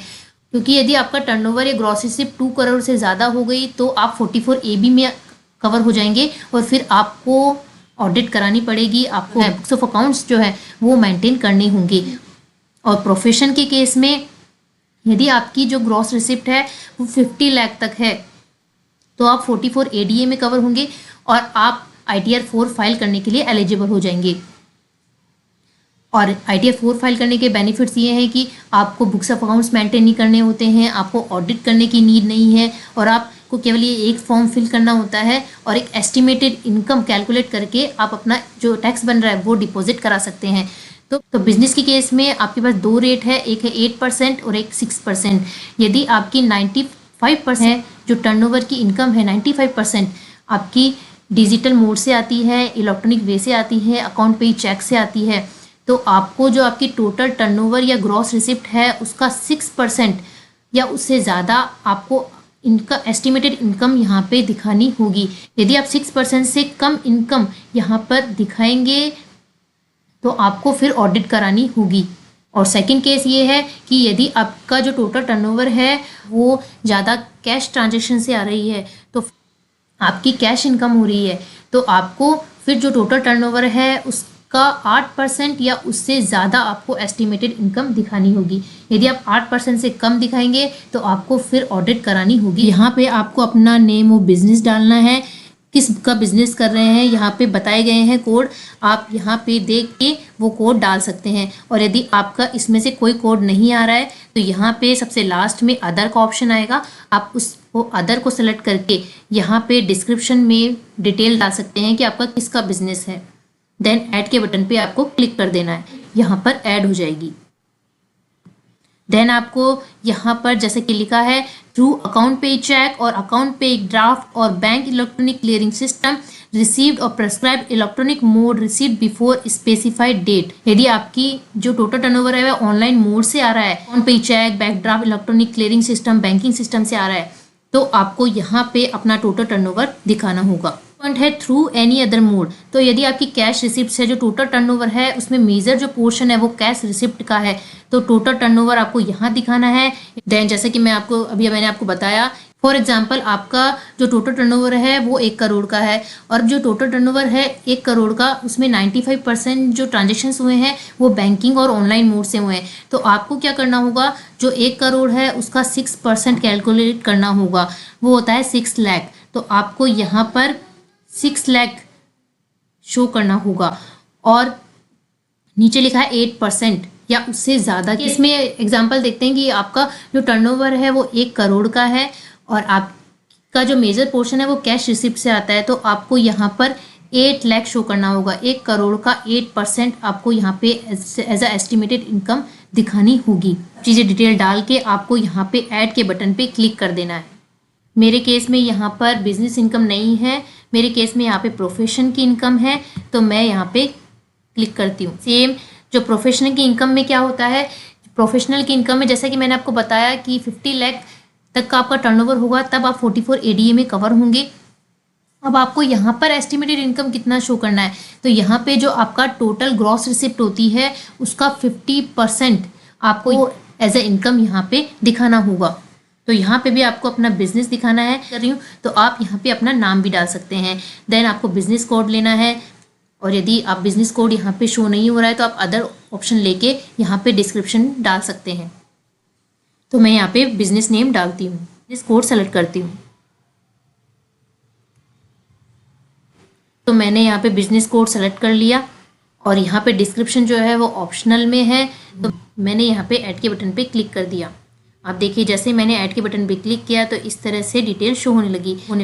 क्योंकि यदि आपका टर्नओवर या ग्रॉस रिसीप्ट 2 करोड़ से ज़्यादा हो गई तो आप 44AB में कवर हो जाएंगे और फिर आपको ऑडिट करानी पड़ेगी, आपको बुक्स ऑफ अकाउंट्स जो है वो मेंटेन करने होंगे। और प्रोफेशन के केस में यदि आपकी जो ग्रॉस रिसिप्ट है वो 50 लाख तक है तो आप 44ADA में कवर होंगे और आप ITR 4 फाइल करने के लिए एलिजिबल हो जाएंगे। और ITR 4 फाइल करने के बेनिफिट्स ये हैं कि आपको बुक्स ऑफ अकाउंट्स मेंटेन नहीं करने होते हैं, आपको ऑडिट करने की नीड नहीं है, और आपको केवल ये एक फॉर्म फिल करना होता है और एक एस्टिमेटेड इनकम कैलकुलेट करके आप अपना जो टैक्स बन रहा है वो डिपॉजिट करा सकते हैं। तो बिजनेस के केस में आपके पास 2 रेट है, एक है 8% और एक 6%। यदि आपकी 95% है जो टर्नओवर की इनकम है, 95% आपकी डिजिटल मोड से आती है, इलेक्ट्रॉनिक वे से आती है, अकाउंट पे चेक से आती है, तो आपको जो आपकी टोटल टर्नओवर या ग्रॉस रिसिप्ट है उसका 6% या उससे ज़्यादा आपको इनका एस्टिमेटेड इनकम यहाँ पे दिखानी होगी। यदि आप 6% से कम इनकम यहाँ पर दिखाएंगे तो आपको फिर ऑडिट करानी होगी। और सेकंड केस ये है कि यदि आपका जो टोटल टर्नओवर है वो ज़्यादा कैश ट्रांजैक्शन से आ रही है, तो आपकी कैश इनकम हो रही है, तो आपको फिर जो टोटल टर्नओवर है उसका 8% या उससे ज़्यादा आपको एस्टिमेटेड इनकम दिखानी होगी। यदि आप 8% से कम दिखाएंगे तो आपको फिर ऑडिट करानी होगी। यहाँ पे आपको अपना नेम ऑफ बिजनेस डालना है, किस का बिजनेस कर रहे हैं, यहाँ पे बताए गए हैं कोड, आप यहाँ पे देख के वो कोड डाल सकते हैं। और यदि आपका इसमें से कोई कोड नहीं आ रहा है तो यहाँ पे सबसे लास्ट में अदर का ऑप्शन आएगा, आप उसको अदर को सेलेक्ट करके यहाँ पे डिस्क्रिप्शन में डिटेल डाल सकते हैं कि आपका किसका बिजनेस है। देन ऐड के बटन पे आपको क्लिक कर देना है, यहाँ पर ऐड हो जाएगी। देन आपको यहाँ पर जैसे कि लिखा है थ्रू अकाउंट पे चेक और अकाउंट पे ड्राफ्ट और bank electronic clearing system received और prescribed electronic mode received before specified date. यदि आपकी जो टोटल टर्नओवर है वह ऑनलाइन मोड से आ रहा है, account pay cheque, bank draft, electronic clearing system, banking system से आ रहा है, तो आपको यहाँ पे अपना टोटल टर्नओवर दिखाना होगा। पॉइंट है थ्रू एनी अदर मोड, तो यदि आपकी कैश रिसिप्ट है, जो टोटल टर्नओवर है उसमें मेजर जो पोर्शन है वो कैश रिसिप्ट का है, तो टोटल टर्नओवर आपको यहाँ दिखाना है। देन जैसे कि मैंने आपको बताया, फॉर एग्जांपल आपका जो टोटल टर्नओवर है वो 1 करोड़ का है, और जो टोटल टर्नओवर है 1 करोड़ का, उसमें 95% जो ट्रांजेक्शन्स हुए हैं वो बैंकिंग और ऑनलाइन मोड से हुए हैं। तो आपको क्या करना होगा, जो 1 करोड़ है उसका 6% कैलकुलेट करना होगा, वो होता है 6 लाख। तो आपको यहाँ पर 6 लाख शो करना होगा, और नीचे लिखा है 8% या उससे ज़्यादा। इसमें एग्जांपल देखते हैं कि आपका जो टर्नओवर है वो 1 करोड़ का है और आपका जो मेजर पोर्शन है वो कैश रिसिप्ट से आता है, तो आपको यहाँ पर 8 लाख शो करना होगा। 1 करोड़ का 8% आपको यहाँ पे एज अ एस्टिमेटेड इनकम दिखानी होगी। चीज़ें डिटेल डाल के आपको यहाँ पे ऐड के बटन पे क्लिक कर देना है। मेरे केस में यहाँ पर बिजनेस इनकम नहीं है, मेरे केस में यहाँ पे प्रोफेशन की इनकम है, तो मैं यहाँ पे क्लिक करती हूँ। सेम जो प्रोफेशनल की इनकम में क्या होता है, प्रोफेशनल की इनकम में जैसा कि मैंने आपको बताया कि 50 लाख तक का आपका टर्नओवर होगा तब आप 44 ADA में कवर होंगे। अब आपको यहाँ पर एस्टिमेटेड इनकम कितना शो करना है, तो यहाँ पे जो आपका टोटल ग्रॉस रिसिप्ट होती है उसका 50% आपको एज ए इनकम यहाँ पे दिखाना होगा। तो यहाँ पे भी आपको अपना बिजनेस दिखाना है, कर रही हूँ, तो आप यहाँ पे अपना नाम भी डाल सकते हैं। देन आपको बिजनेस कोड लेना है, और यदि आप बिजनेस कोड यहाँ पे शो नहीं हो रहा है तो आप अदर ऑप्शन लेके यहाँ पे डिस्क्रिप्शन डाल सकते हैं। तो मैं यहाँ पे बिजनेस नेम डालती हूँ, बिजनेस कोड सेलेक्ट करती हूँ। तो मैंने यहाँ पे बिजनेस कोड सेलेक्ट कर लिया, और यहाँ पे डिस्क्रिप्शन जो है वो ऑप्शनल में है, तो मैंने यहाँ पे ऐड के बटन पे क्लिक कर दिया। आप देखिए जैसे मैंने ऐड के बटन पे क्लिक किया तो इस तरह से डिटेल शो होने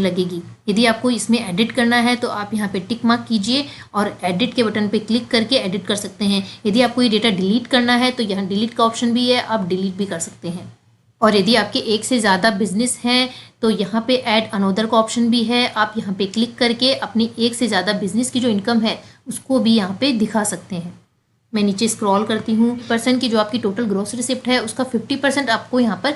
लगेगी। यदि आपको इसमें एडिट करना है तो आप यहाँ पे टिक मार्क कीजिए और एडिट के बटन पे क्लिक करके एडिट कर सकते हैं। यदि आपको ये डेटा डिलीट करना है तो यहाँ डिलीट का ऑप्शन भी है, आप डिलीट भी कर सकते हैं। और यदि आपके एक से ज़्यादा बिजनेस हैं तो यहाँ पे ऐड अनोदर का ऑप्शन भी है, आप यहाँ पे क्लिक करके अपनी एक से ज़्यादा बिजनेस की जो इनकम है उसको भी यहाँ पे दिखा सकते हैं। मैं नीचे स्क्रॉल करती हूँ, % की जो आपकी टोटल ग्रॉस रिसिप्ट है उसका 50% आपको यहाँ पर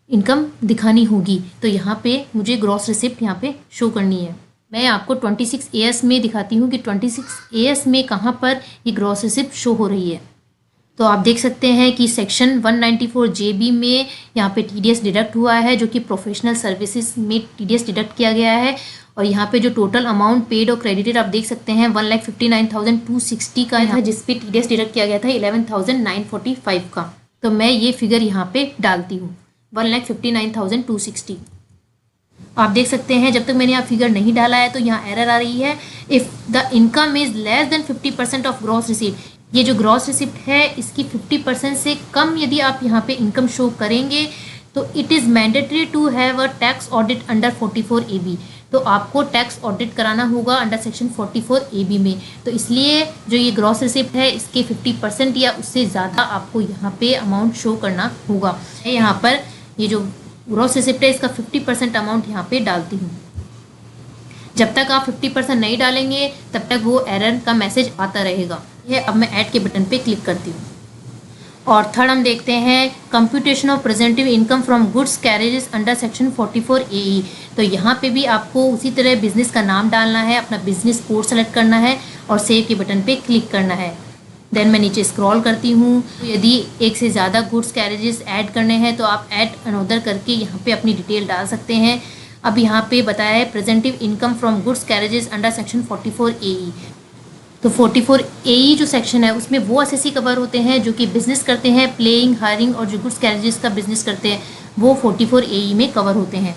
इनकम दिखानी होगी। तो यहाँ पे मुझे ग्रॉस रिसिप्ट यहाँ पे शो करनी है। मैं आपको 26 AS में दिखाती हूँ कि 26 AS में कहाँ पर ये ग्रॉस रिसिप्ट शो हो रही है। तो आप देख सकते हैं कि सेक्शन 194 JB में यहाँ पे TDS डिडक्ट हुआ है, जो कि प्रोफेशनल सर्विसेज में TDS डिडक्ट किया गया है। और यहाँ पे जो टोटल अमाउंट पेड और क्रेडिटेड आप देख सकते हैं 1,59,260 का था, जिसपे TDS डिडक्ट किया गया था 11,945 का। तो मैं ये फिगर यहाँ पे डालती हूँ 1,59,260। आप देख सकते हैं जब तक मैंने यहाँ फिगर नहीं डाला है तो यहाँ एरर आ रही है, if the income is less than 50% of gross receipt. ये जो ग्रॉस रिसिप्ट है इसकी 50% से कम यदि आप यहाँ पे इनकम शो करेंगे तो it is mandatory to have a tax audit under 44 AB। तो आपको टैक्स ऑडिट कराना होगा अंडर सेक्शन 44 AB में। तो इसलिए जो ये ग्रॉस रिसिप्ट है इसके 50% या उससे ज़्यादा आपको यहाँ पे अमाउंट शो करना होगा। यहाँ पर ये जो ग्रॉस रिसिप्ट है इसका 50% अमाउंट यहाँ पे डालती हूँ। जब तक आप 50% नहीं डालेंगे तब तक वो एरर का मैसेज आता रहेगा। यह अब मैं ऐड के बटन पे क्लिक करती हूँ। और थर्ड हम देखते हैं computation of प्रेजेंटिव income from goods carriages under section 44 AE। तो यहाँ पे भी आपको उसी तरह बिजनेस का नाम डालना है, अपना बिजनेस कोड सेलेक्ट करना है और सेव के बटन पे क्लिक करना है। देन मैं नीचे स्क्रॉल करती हूँ। तो यदि एक से ज़्यादा गुड्स कैरेजेस ऐड करने हैं तो आप ऐड अनोदर करके यहाँ पे अपनी डिटेल डाल सकते हैं। अब यहाँ पे बताया है प्रेजेंटिव income from goods carriages under section 44 AE। तो 44 AE जो सेक्शन है उसमें वो एसएससी कवर होते हैं जो कि बिजनेस करते हैं, प्लेइंग, हायरिंग और जो गुड्स कैरेजेस का बिजनेस करते हैं वो 44 AE में कवर होते हैं।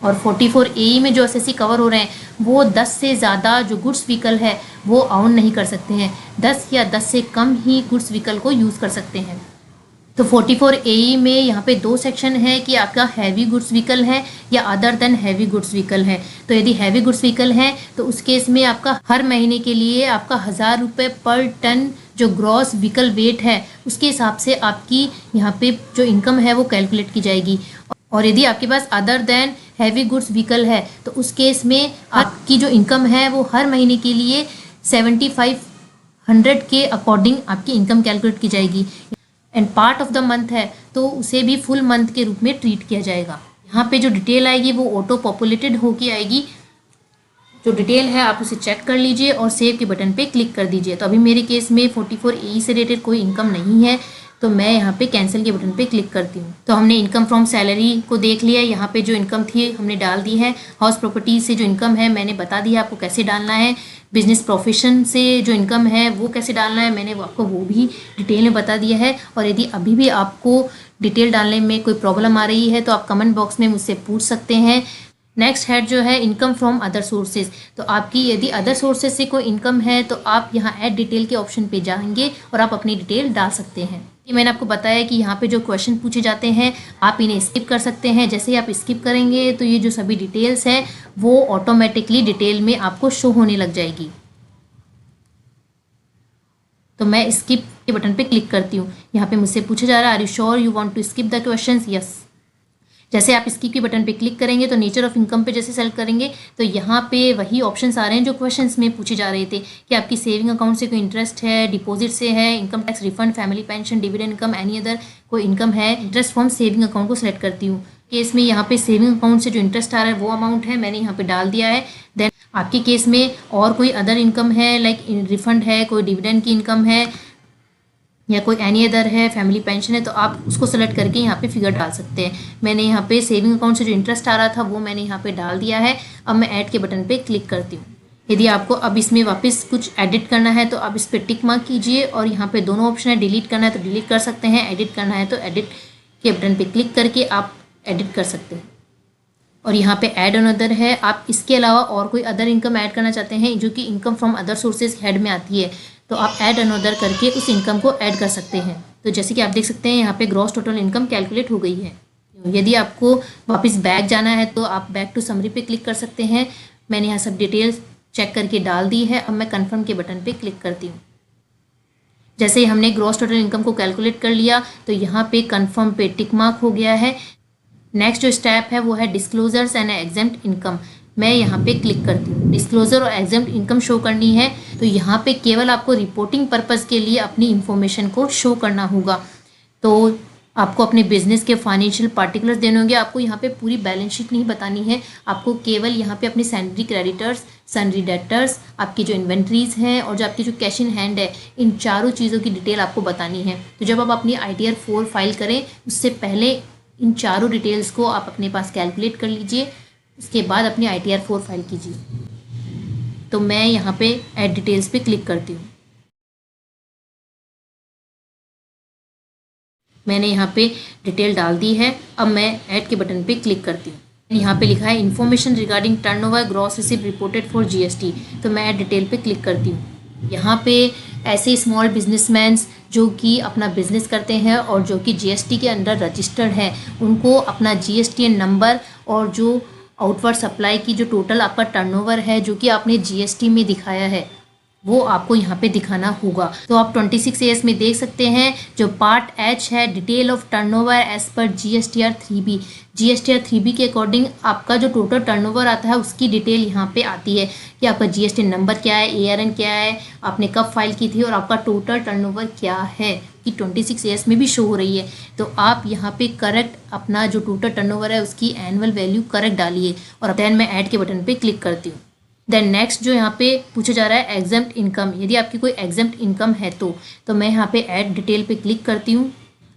और 44 ए में जो एसएससी कवर हो रहे हैं वो 10 से ज़्यादा जो गुड्स व्हीकल है वो ऑन नहीं कर सकते हैं, 10 या 10 से कम ही गुड्स व्हीकल को यूज़ कर सकते हैं। तो 44 ए में यहाँ पे दो सेक्शन है कि आपका हैवी गुड्स व्हीकल है या other than heavy goods vehicle है। तो यदि हैवी गुड्स व्हीकल है तो उस केस में आपका हर महीने के लिए आपका 1000 रुपये पर टन जो ग्रॉस व्हीकल वेट है उसके हिसाब से आपकी यहाँ पे जो इनकम है वो कैलकुलेट की जाएगी। और यदि आपके पास other than heavy goods vehicle है तो उस केस में आपकी जो इनकम है वो हर महीने के लिए 7500 के अकॉर्डिंग आपकी इनकम कैलकुलेट की जाएगी। And part of the month है तो उसे भी फुल मंथ के रूप में ट्रीट किया जाएगा। यहाँ पे जो डिटेल आएगी वो ऑटो पॉपुलेटेड होके आएगी। जो डिटेल है आप उसे चेक कर लीजिए और सेव के बटन पे क्लिक कर दीजिए। तो अभी मेरे केस में 44 ए से रिलेटेड कोई इनकम नहीं है तो मैं यहाँ पे कैंसिल के बटन पे क्लिक करती हूँ। तो हमने इनकम फ्रॉम सैलरी को देख लिया, यहाँ पे जो इनकम थी हमने डाल दी है। हाउस प्रॉपर्टी से जो इनकम है मैंने बता दिया आपको कैसे डालना है। बिजनेस प्रोफेशन से जो इनकम है वो कैसे डालना है मैंने आपको वो भी डिटेल में बता दिया है। और यदि अभी भी आपको डिटेल डालने में कोई प्रॉब्लम आ रही है तो आप कमेंट बॉक्स में मुझसे पूछ सकते हैं। नेक्स्ट हेड जो है इनकम फ्रॉम अदर सोर्सेज। तो आपकी यदि अदर सोर्सेज से कोई इनकम है तो आप यहाँ ऐड डिटेल के ऑप्शन पे जाएंगे और आप अपनी डिटेल डाल सकते हैं। ये मैंने आपको बताया कि यहाँ पे जो क्वेश्चन पूछे जाते हैं आप इन्हें स्किप कर सकते हैं। जैसे ही आप स्किप करेंगे तो ये जो सभी डिटेल्स हैं वो ऑटोमेटिकली डिटेल में आपको शो होने लग जाएगी। तो मैं स्किप के बटन पे क्लिक करती हूँ। यहाँ पे मुझसे पूछा जा रहा है are you sure you want to skip the questions. Yes. जैसे आप स्किप के बटन पे क्लिक करेंगे तो नेचर ऑफ इनकम पे जैसे सेलेक्ट करेंगे तो यहाँ पे वही ऑप्शंस आ रहे हैं जो क्वेश्चंस में पूछे जा रहे थे कि आपकी सेविंग अकाउंट से कोई इंटरेस्ट है, डिपॉजिट से है, income tax refund, family pension, dividend income, any other कोई इनकम है। इंटरेस्ट फ्रॉम सेविंग अकाउंट को सिलेक्ट करती हूँ। केस में यहाँ पे सेविंग अकाउंट से जो इंटरेस्ट आ रहा है वो अमाउंट है मैंने यहाँ पे डाल दिया है। देन आपके केस में और कोई अदर इनकम है लाइक रिफंड है, कोई डिविडेंड की इनकम है या कोई एनी अदर है, फैमिली पेंशन है तो आप उसको सेलेक्ट करके यहाँ पे फिगर डाल सकते हैं। मैंने यहाँ पे सेविंग अकाउंट से जो इंटरेस्ट आ रहा था वो मैंने यहाँ पे डाल दिया है। अब मैं ऐड के बटन पे क्लिक करती हूँ। यदि आपको अब इसमें वापस कुछ एडिट करना है तो आप इस पर टिक मार्क कीजिए और यहाँ पे दोनों ऑप्शन है, डिलीट करना है तो डिलीट कर सकते हैं, एडिट करना है तो एडिट के बटन पे क्लिक करके आप एडिट कर सकते हैं। और यहाँ पे ऐड ऑन अदर है, आप इसके अलावा और कोई अदर इनकम ऐड करना चाहते हैं जो कि income from other sources head में आती है तो आप ऐड ऑन अदर करके उस इनकम को ऐड कर सकते हैं। तो जैसे कि आप देख सकते हैं यहाँ पे ग्रॉस टोटल इनकम कैलकुलेट हो गई है। यदि आपको वापस बैक जाना है तो आप बैक टू समरी पे क्लिक कर सकते हैं। मैंने यहाँ सब डिटेल्स चेक करके डाल दी है। अब मैं कन्फर्म के बटन पे क्लिक करती हूँ। जैसे ही हमने ग्रॉस टोटल इनकम को कैलकुलेट कर लिया तो यहाँ पे कन्फर्म पे टिक मार्क हो गया है। नेक्स्ट जो स्टेप है वो है डिस्क्लोजर्स एंड एग्जेम्प्ट इनकम। मैं यहाँ पे क्लिक करती हूँ। डिस्क्लोजर और एग्जेम्प्ट इनकम शो करनी है तो यहाँ पे केवल आपको रिपोर्टिंग पर्पस के लिए अपनी इंफॉर्मेशन को शो करना होगा। तो आपको अपने बिजनेस के फाइनेंशियल पार्टिकुलर्स देने होंगे। आपको यहाँ पे पूरी बैलेंस शीट नहीं बतानी है, आपको केवल यहाँ पे अपने सैलरी क्रेडिटर्स, सैलरी डेटर्स, आपकी जो इन्वेंट्रीज हैं और जो आपकी जो कैश इन हैंड है इन चारों चीज़ों की डिटेल आपको बतानी है। तो जब आप अपनी ITR 4 फाइल करें उससे पहले इन चारों डिटेल्स को आप अपने पास कैलकुलेट कर लीजिए, उसके बाद अपनी ITR 4 फाइल कीजिए। तो मैं यहाँ पे ऐड डिटेल्स पे क्लिक करती हूँ। मैंने यहाँ पे डिटेल डाल दी है। अब मैं ऐड के बटन पे क्लिक करती हूँ। यहाँ पे लिखा है information regarding turnover gross receipt reported for GST। तो मैं ऐड डिटेल पे क्लिक करती हूँ। यहाँ पे ऐसे स्मॉल बिजनेसमैन्स जो कि अपना बिजनेस करते हैं और जो कि GST के अंडर रजिस्टर्ड है उनको अपना GSTN नंबर और जो आउटवर्ड सप्लाई की जो टोटल आपका टर्नओवर है जो कि आपने GST में दिखाया है वो आपको यहाँ पे दिखाना होगा। तो आप 26AS में देख सकते हैं जो पार्ट H है detail of turnover as per GSTR 3B। GSTR 3B के अकॉर्डिंग आपका जो टोटल टर्नओवर आता है उसकी डिटेल यहाँ पे आती है कि आपका GST नंबर क्या है, ARN क्या है, आपने कब फाइल की थी और आपका टोटल टर्नओवर क्या है कि 26AS में भी शो हो रही है। तो आप यहाँ पे करेक्ट अपना जो टोटल टर्नओवर है उसकी एनुअल वैल्यू करेक्ट डालिए और देन मैं ऐड के बटन पे क्लिक करती हूँ। देन नेक्स्ट जो यहाँ पे पूछा जा रहा है एग्जेम्प्ट इनकम। यदि आपकी कोई एग्जेम्प्ट इनकम है तो मैं यहाँ पे ऐड डिटेल पे क्लिक करती हूँ।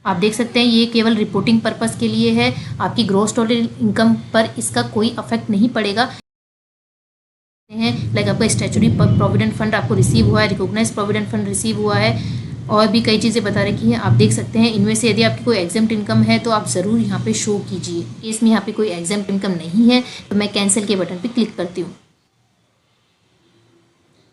आप देख सकते हैं ये केवल रिपोर्टिंग पर्पस के लिए है, आपकी ग्रॉस टोटल इनकम पर इसका कोई अफेक्ट नहीं पड़ेगा। लाइक आपका स्टैच्यूटरी प्रोविडेंट फंड आपको रिसीव हुआ है, रिकॉग्नाइज प्रोविडेंट फंड रिसीव हुआ है, और भी कई चीज़ें बता रखी हैं, आप देख सकते हैं। इनमें से यदि आपकी कोई एग्जाम्प्ट इनकम है तो आप ज़रूर यहाँ पे शो कीजिए। केस में यहाँ पे कोई एग्जाम्प्ट इनकम नहीं है तो मैं कैंसिल के बटन पे क्लिक करती हूँ।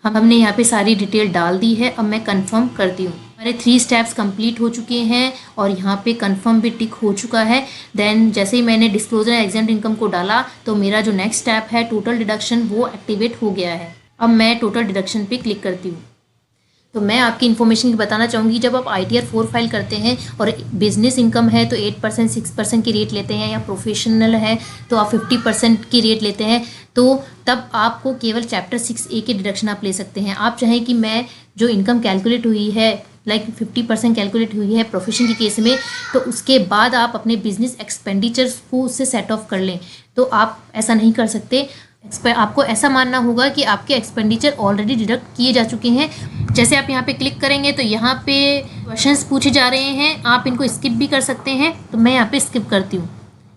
हमने यहाँ पे सारी डिटेल डाल दी है। अब मैं कंफर्म करती हूँ। हमारे 3 स्टेप्स कंप्लीट हो चुके हैं और यहाँ पे कंफर्म भी टिक हो चुका है। देन जैसे ही मैंने डिस्क्लोजर एग्जाम्प्ट इनकम को डाला तो मेरा जो नेक्स्ट स्टेप है टोटल डिडक्शन वो एक्टिवेट हो गया है। अब मैं टोटल डिडक्शन पे क्लिक करती हूँ। तो मैं आपकी इन्फॉर्मेशन बताना चाहूँगी, जब आप ITR 4 फाइल करते हैं और बिजनेस इनकम है तो 8% 6% की रेट लेते हैं, या प्रोफेशनल है तो आप 50% की रेट लेते हैं, तो तब आपको केवल चैप्टर 6A के डिडक्शन आप ले सकते हैं। आप चाहें कि मैं जो इनकम कैलकुलेट हुई है लाइक 50% कैलकुलेट हुई है प्रोफेशन के केस में, तो उसके बाद आप अपने बिजनेस एक्सपेंडिचर्स को उससे सेट ऑफ कर लें, तो आप ऐसा नहीं कर सकते। आपको ऐसा मानना होगा कि आपके एक्सपेंडिचर ऑलरेडी डिडक्ट किए जा चुके हैं। जैसे आप यहाँ पे क्लिक करेंगे तो यहाँ पे क्वेश्चंस पूछे जा रहे हैं, आप इनको स्किप भी कर सकते हैं, तो मैं यहाँ पे स्किप करती हूँ।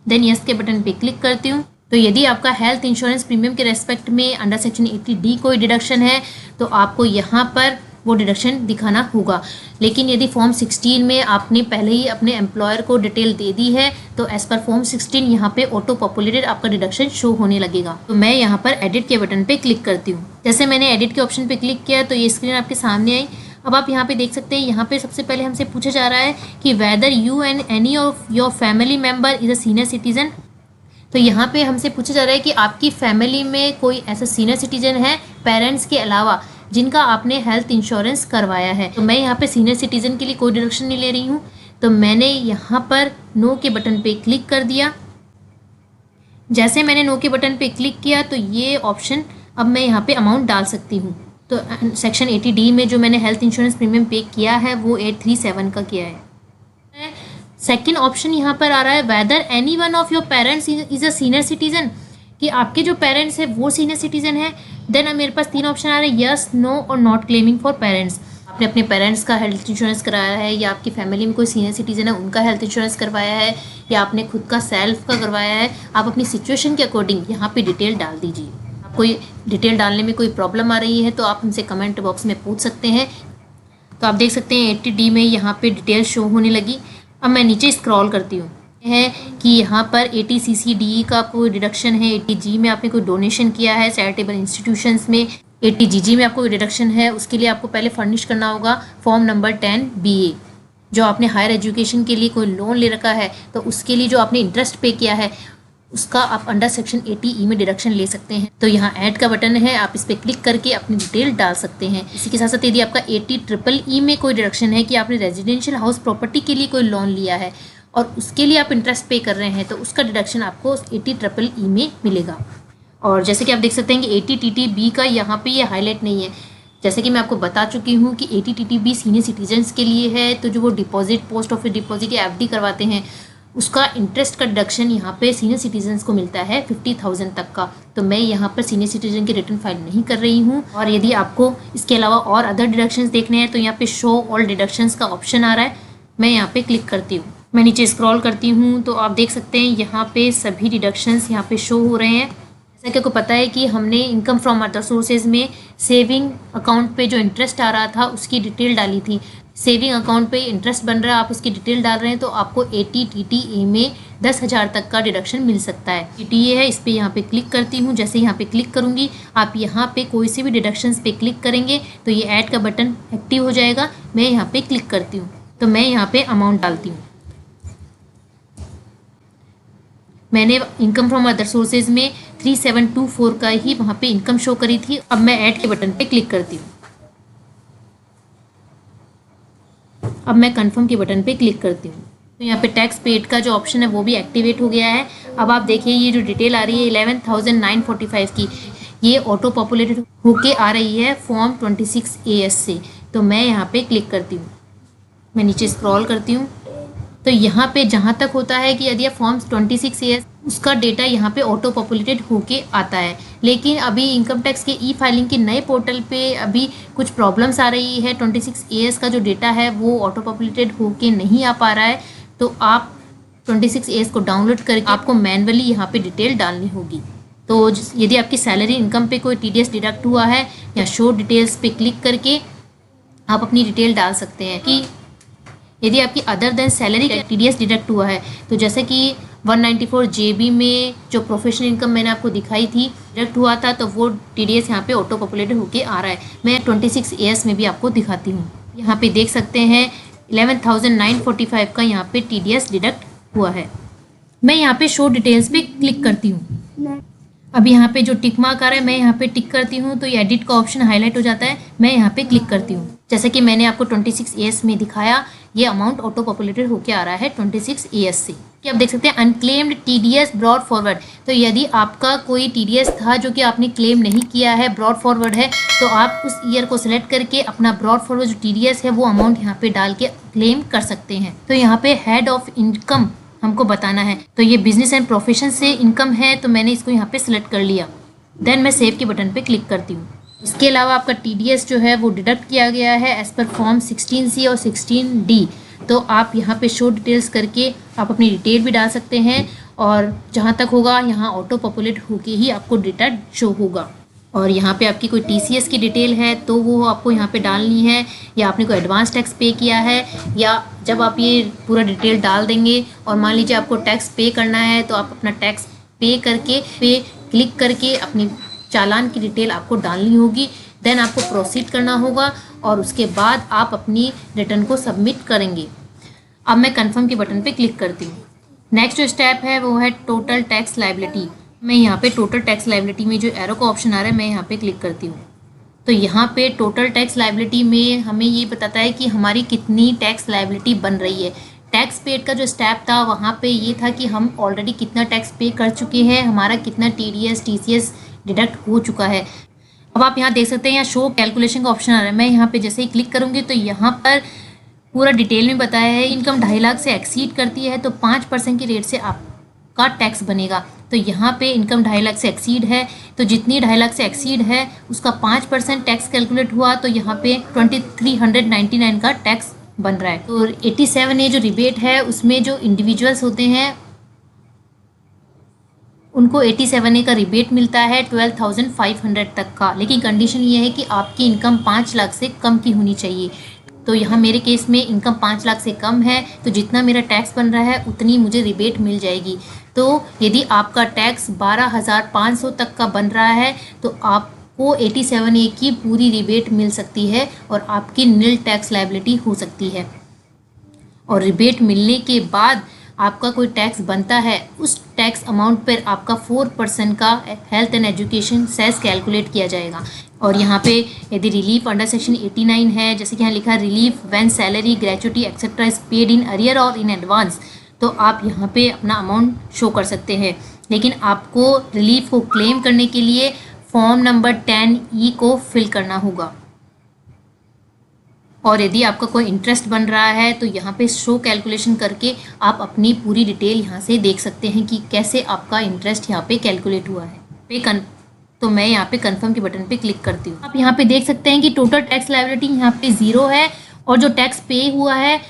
देन यस के बटन पे क्लिक करती हूँ। तो यदि आपका हेल्थ इंश्योरेंस प्रीमियम के रेस्पेक्ट में अंडर सेक्शन 80D कोई डिडक्शन है तो आपको यहाँ पर वो डिडक्शन दिखाना होगा। लेकिन यदि फॉर्म 16 में आपने पहले ही अपने एम्प्लॉयर को डिटेल दे दी है तो एज पर फॉर्म 16 यहाँ पे ऑटो पॉपुलेटेड आपका डिडक्शन शो होने लगेगा। तो मैं यहाँ पर एडिट के बटन पे क्लिक करती हूँ। जैसे मैंने एडिट के ऑप्शन पे क्लिक किया तो ये स्क्रीन आपके सामने आई। अब आप यहाँ पे देख सकते हैं, यहाँ पे सबसे पहले हमसे पूछा जा रहा है कि whether you and any of your family member is a senior citizen. तो यहाँ पे हमसे पूछा जा रहा है कि आपकी फैमिली में कोई ऐसा सीनियर सिटीजन है पेरेंट्स के अलावा जिनका आपने हेल्थ इंश्योरेंस करवाया है। तो मैं यहाँ पे सीनियर सिटीजन के लिए कोई डिडक्शन नहीं ले रही हूँ, तो मैंने यहाँ पर नो के बटन पे क्लिक कर दिया। जैसे मैंने नो के बटन पे क्लिक किया तो ये ऑप्शन, अब मैं यहाँ पे अमाउंट डाल सकती हूँ। तो सेक्शन 80D में जो मैंने हेल्थ इंश्योरेंस प्रीमियम पे किया है वो 837 का किया है। सेकेंड ऑप्शन यहाँ पर आ रहा है whether any one of your parents is a senior citizen, कि आपके जो पेरेंट्स है वो सीनियर सिटीजन है। देन मेरे पास 3 ऑप्शन आ रहे हैं, यस, नो और नॉट क्लेमिंग फॉर पेरेंट्स। आपने अपने पेरेंट्स का हेल्थ इंश्योरेंस कराया है, या आपकी फैमिली में कोई सीनियर सिटीजन है उनका हेल्थ इंश्योरेंस करवाया है, या आपने खुद का सेल्फ का करवाया है। आप अपनी सिचुएशन के अकॉर्डिंग यहाँ पे डिटेल डाल दीजिए। कोई डिटेल डालने में कोई प्रॉब्लम आ रही है तो आप हमसे कमेंट बॉक्स में पूछ सकते हैं। तो आप देख सकते हैं 80D में यहाँ पे डिटेल शो होने लगी। अब मैं नीचे स्क्रॉल करती हूँ, है कि यहाँ पर 80CCDE का कोई डिडक्शन है, 80G में आपने कोई डोनेशन किया है चैरिटेबल इंस्टीट्यूशंस में, 80GG में आपको कोई डिडक्शन है, उसके लिए आपको पहले फर्निश करना होगा फॉर्म नंबर 10BA। जो आपने हायर एजुकेशन के लिए कोई लोन ले रखा है तो उसके लिए जो आपने इंटरेस्ट पे किया है उसका आप अंडर सेक्शन 80E में डिडक्शन ले सकते हैं। तो यहाँ ऐड का बटन है, आप इस पर क्लिक करके अपनी डिटेल डाल सकते हैं। इसी के साथ साथ यदि आपका 80EEE में कोई डिडक्शन है कि आपने रेजिडेंशियल हाउस प्रॉपर्टी के लिए कोई लोन लिया है और उसके लिए आप इंटरेस्ट पे कर रहे हैं तो उसका डिडक्शन आपको 80EEE में मिलेगा। और जैसे कि आप देख सकते हैं कि 80TTB का यहाँ पे ये हाईलाइट नहीं है। जैसे कि मैं आपको बता चुकी हूँ कि 80TTB सीनियर सिटीजन्स के लिए है, तो जो वो डिपॉजिट पोस्ट ऑफिस डिपॉजिट या FD करवाते हैं उसका इंटरेस्ट का डिडक्शन यहाँ पे सीनियर सिटीजन्स को मिलता है 50,000 तक का। तो मैं यहाँ पर सीनियर सिटीजन की रिटर्न फाइल नहीं कर रही हूँ। और यदि आपको इसके अलावा और अदर डिडक्शंस देखने हैं तो यहाँ पे शो ऑल डिडक्शंस का ऑप्शन आ रहा है, मैं यहाँ पे क्लिक करती हूँ। मैं नीचे स्क्रॉल करती हूँ तो आप देख सकते हैं यहाँ पे सभी डिडक्शंस यहाँ पे शो हो रहे हैं। जैसा कि आपको पता है कि हमने इनकम फ्रॉम अदर सोर्सेज में सेविंग अकाउंट पे जो इंटरेस्ट आ रहा था उसकी डिटेल डाली थी। सेविंग अकाउंट पे इंटरेस्ट बन रहा है, आप उसकी डिटेल डाल रहे हैं तो आपको 80TTA में 10,000 तक का डिडक्शन मिल सकता है। TTA है, इस पर यहाँ पे क्लिक करती हूँ। जैसे यहाँ पे क्लिक करूँगी आप यहाँ पे कोई से भी डिडक्शंस पे क्लिक करेंगे तो ये ऐड का बटन एक्टिव हो जाएगा। मैं यहाँ पे क्लिक करती हूँ तो मैं यहाँ पे अमाउंट डालती हूँ। मैंने इनकम फ्रॉम अदर सोर्सेज में 3724 का ही वहाँ पे इनकम शो करी थी। अब मैं ऐड के बटन पे क्लिक करती हूँ। अब मैं कंफर्म के बटन पे क्लिक करती हूँ तो यहाँ पे टैक्स पेड का जो ऑप्शन है वो भी एक्टिवेट हो गया है। अब आप देखिए ये जो डिटेल आ रही है 11,945 की, ये ऑटो पॉपुलेटेड होके आ रही है फॉर्म 26AS से। तो मैं यहाँ पे क्लिक करती हूँ, मैं नीचे स्क्रॉल करती हूँ तो यहाँ पे जहाँ तक होता है कि यदि आप फॉर्म 26AS उसका डेटा यहाँ पे ऑटो पॉपुलेटेड होके आता है। लेकिन अभी इनकम टैक्स के फाइलिंग के नए पोर्टल पे अभी कुछ प्रॉब्लम्स आ रही है, 26AS का जो डेटा है वो ऑटो पॉपुलेटेड होके नहीं आ पा रहा है। तो आप 26AS को डाउनलोड करके आपको मैनुअली यहाँ पे डिटेल डालनी होगी। तो यदि आपकी सैलरी इनकम पे कोई TDS डिडक्ट हुआ है या शो डिटेल्स पे क्लिक करके आप अपनी डिटेल डाल सकते हैं कि यदि आपकी other than salary TDS deduct हुआ है, तो जैसे कि 194 जेबी में जो प्रोफेशनल इनकम मैंने आपको दिखाई थी डिडक्ट हुआ था, तो वो टीडीएस यहाँ पे ऑटो पॉपुलेटेड होके आ रहा है। मैं 26 एएस में भी आपको दिखाती हूँ। यहाँ पे देख सकते हैं 11,945 का यहाँ पे टीडीएस डिडक्ट हुआ है। मैं यहाँ पे शो डिटेल्स पे क्लिक करती हूँ। अब यहाँ पे जो टिक मार्क आ रहा है, मैं यहाँ पे टिक करती हूँ तो ये एडिट का ऑप्शन हाईलाइट हो जाता है। मैं यहाँ पे क्लिक करती हूँ। जैसे कि मैंने आपको 26 एएस में दिखाया, ये अमाउंट ऑटो पॉपुलेटेड होके आ रहा है 26 एएस से। कि आप देख सकते हैं अनक्लेम्ड टीडीएस ब्रॉड फॉरवर्ड। तो यदि आपका कोई टीडीएस था जो कि आपने क्लेम नहीं किया है, ब्रॉड फॉरवर्ड है, तो आप उस ईयर को सिलेक्ट करके अपना ब्रॉड फॉरवर्ड जो टीडीएस है वो अमाउंट यहाँ पे डाल के क्लेम कर सकते हैं। तो यहाँ पे हेड ऑफ इनकम हमको बताना है, तो ये बिजनेस एंड प्रोफेशन से इनकम है, तो मैंने इसको यहाँ पे सिलेक्ट कर लिया। देन मैं सेव के बटन पे क्लिक करती हूँ। इसके अलावा आपका टीडीएस जो है वो डिडक्ट किया गया है एज पर फॉर्म 16C और 16D। तो आप यहाँ पे शो डिटेल्स करके आप अपनी डिटेल भी डाल सकते हैं, और जहाँ तक होगा यहाँ ऑटो पॉपुलेट होके ही आपको डेटा शो होगा। और यहाँ पे आपकी कोई टीसीएस की डिटेल है तो वो आपको यहाँ पे डालनी है, या आपने कोई एडवांस टैक्स पे किया है, या जब आप ये पूरा डिटेल डाल देंगे और मान लीजिए आपको टैक्स पे करना है, तो आप अपना टैक्स पे करके पे क्लिक करके अपनी चालान की डिटेल आपको डालनी होगी। देन आपको प्रोसीड करना होगा और उसके बाद आप अपनी रिटर्न को सबमिट करेंगे। अब मैं कन्फर्म के बटन पे क्लिक करती हूँ। नेक्स्ट जो स्टेप है वो है टोटल टैक्स लायबिलिटी। मैं यहाँ पे टोटल टैक्स लायबिलिटी में जो एरो का ऑप्शन आ रहा है, मैं यहाँ पे क्लिक करती हूँ। तो यहाँ पे टोटल टैक्स लायबिलिटी में हमें ये बताता है कि हमारी कितनी टैक्स लायबिलिटी बन रही है। टैक्स पेड का जो स्टेप था वहाँ पे ये था कि हम ऑलरेडी कितना टैक्स पे कर चुके हैं, हमारा कितना टीडीएस टीसीएस डिडक्ट हो चुका है। अब आप यहाँ देख सकते हैं यहाँ शो कैलकुलेशन का ऑप्शन आ रहा है। मैं यहाँ पे जैसे ही क्लिक करूँगी तो यहाँ पर पूरा डिटेल में बताया है इनकम 2.5 लाख से एक्सीड करती है तो 5% की रेट से आपका टैक्स बनेगा। तो यहाँ पे इनकम 2.5 लाख से एक्सीड है, तो जितनी 2.5 लाख से एक्सीड है उसका 5% टैक्स कैलकुलेट हुआ, तो यहाँ पे 2399 का टैक्स बन रहा है। तो 87A जो रिबेट है उसमें जो इंडिविजुअल्स होते हैं उनको 87A का रिबेट मिलता है 12,500 तक का, लेकिन कंडीशन ये है कि आपकी इनकम 5 लाख से कम की होनी चाहिए। तो यहाँ मेरे केस में इनकम 5 लाख से कम है, तो जितना मेरा टैक्स बन रहा है उतनी मुझे रिबेट मिल जाएगी। तो यदि आपका टैक्स 12,500 तक का बन रहा है तो आपको 87A की पूरी रिबेट मिल सकती है और आपकी नील टैक्स लायबिलिटी हो सकती है। और रिबेट मिलने के बाद आपका कोई टैक्स बनता है, उस टैक्स अमाउंट पर आपका 4% का health and education cess calculate किया जाएगा। और यहाँ पे यदि रिलीफ अंडर सेक्शन 89 है, जैसे कि यहाँ लिखा है relief when salary gratuity etcetera is paid in arrear और इन एडवांस, तो आप यहाँ पे अपना अमाउंट शो कर सकते हैं। लेकिन आपको रिलीफ को क्लेम करने के लिए फॉर्म नंबर 10E को फिल करना होगा। और यदि आपका कोई इंटरेस्ट बन रहा है तो यहाँ पे शो कैलकुलेशन करके आप अपनी पूरी डिटेल यहाँ से देख सकते हैं कि कैसे आपका इंटरेस्ट यहाँ पे कैलकुलेट हुआ है। तो मैं यहाँ पे कंफर्म के बटन पे क्लिक करती हूँ। आप यहाँ पे देख सकते हैं कि टोटल टैक्स लायबिलिटी यहाँ पे 0 है, और जो टैक्स पे हुआ है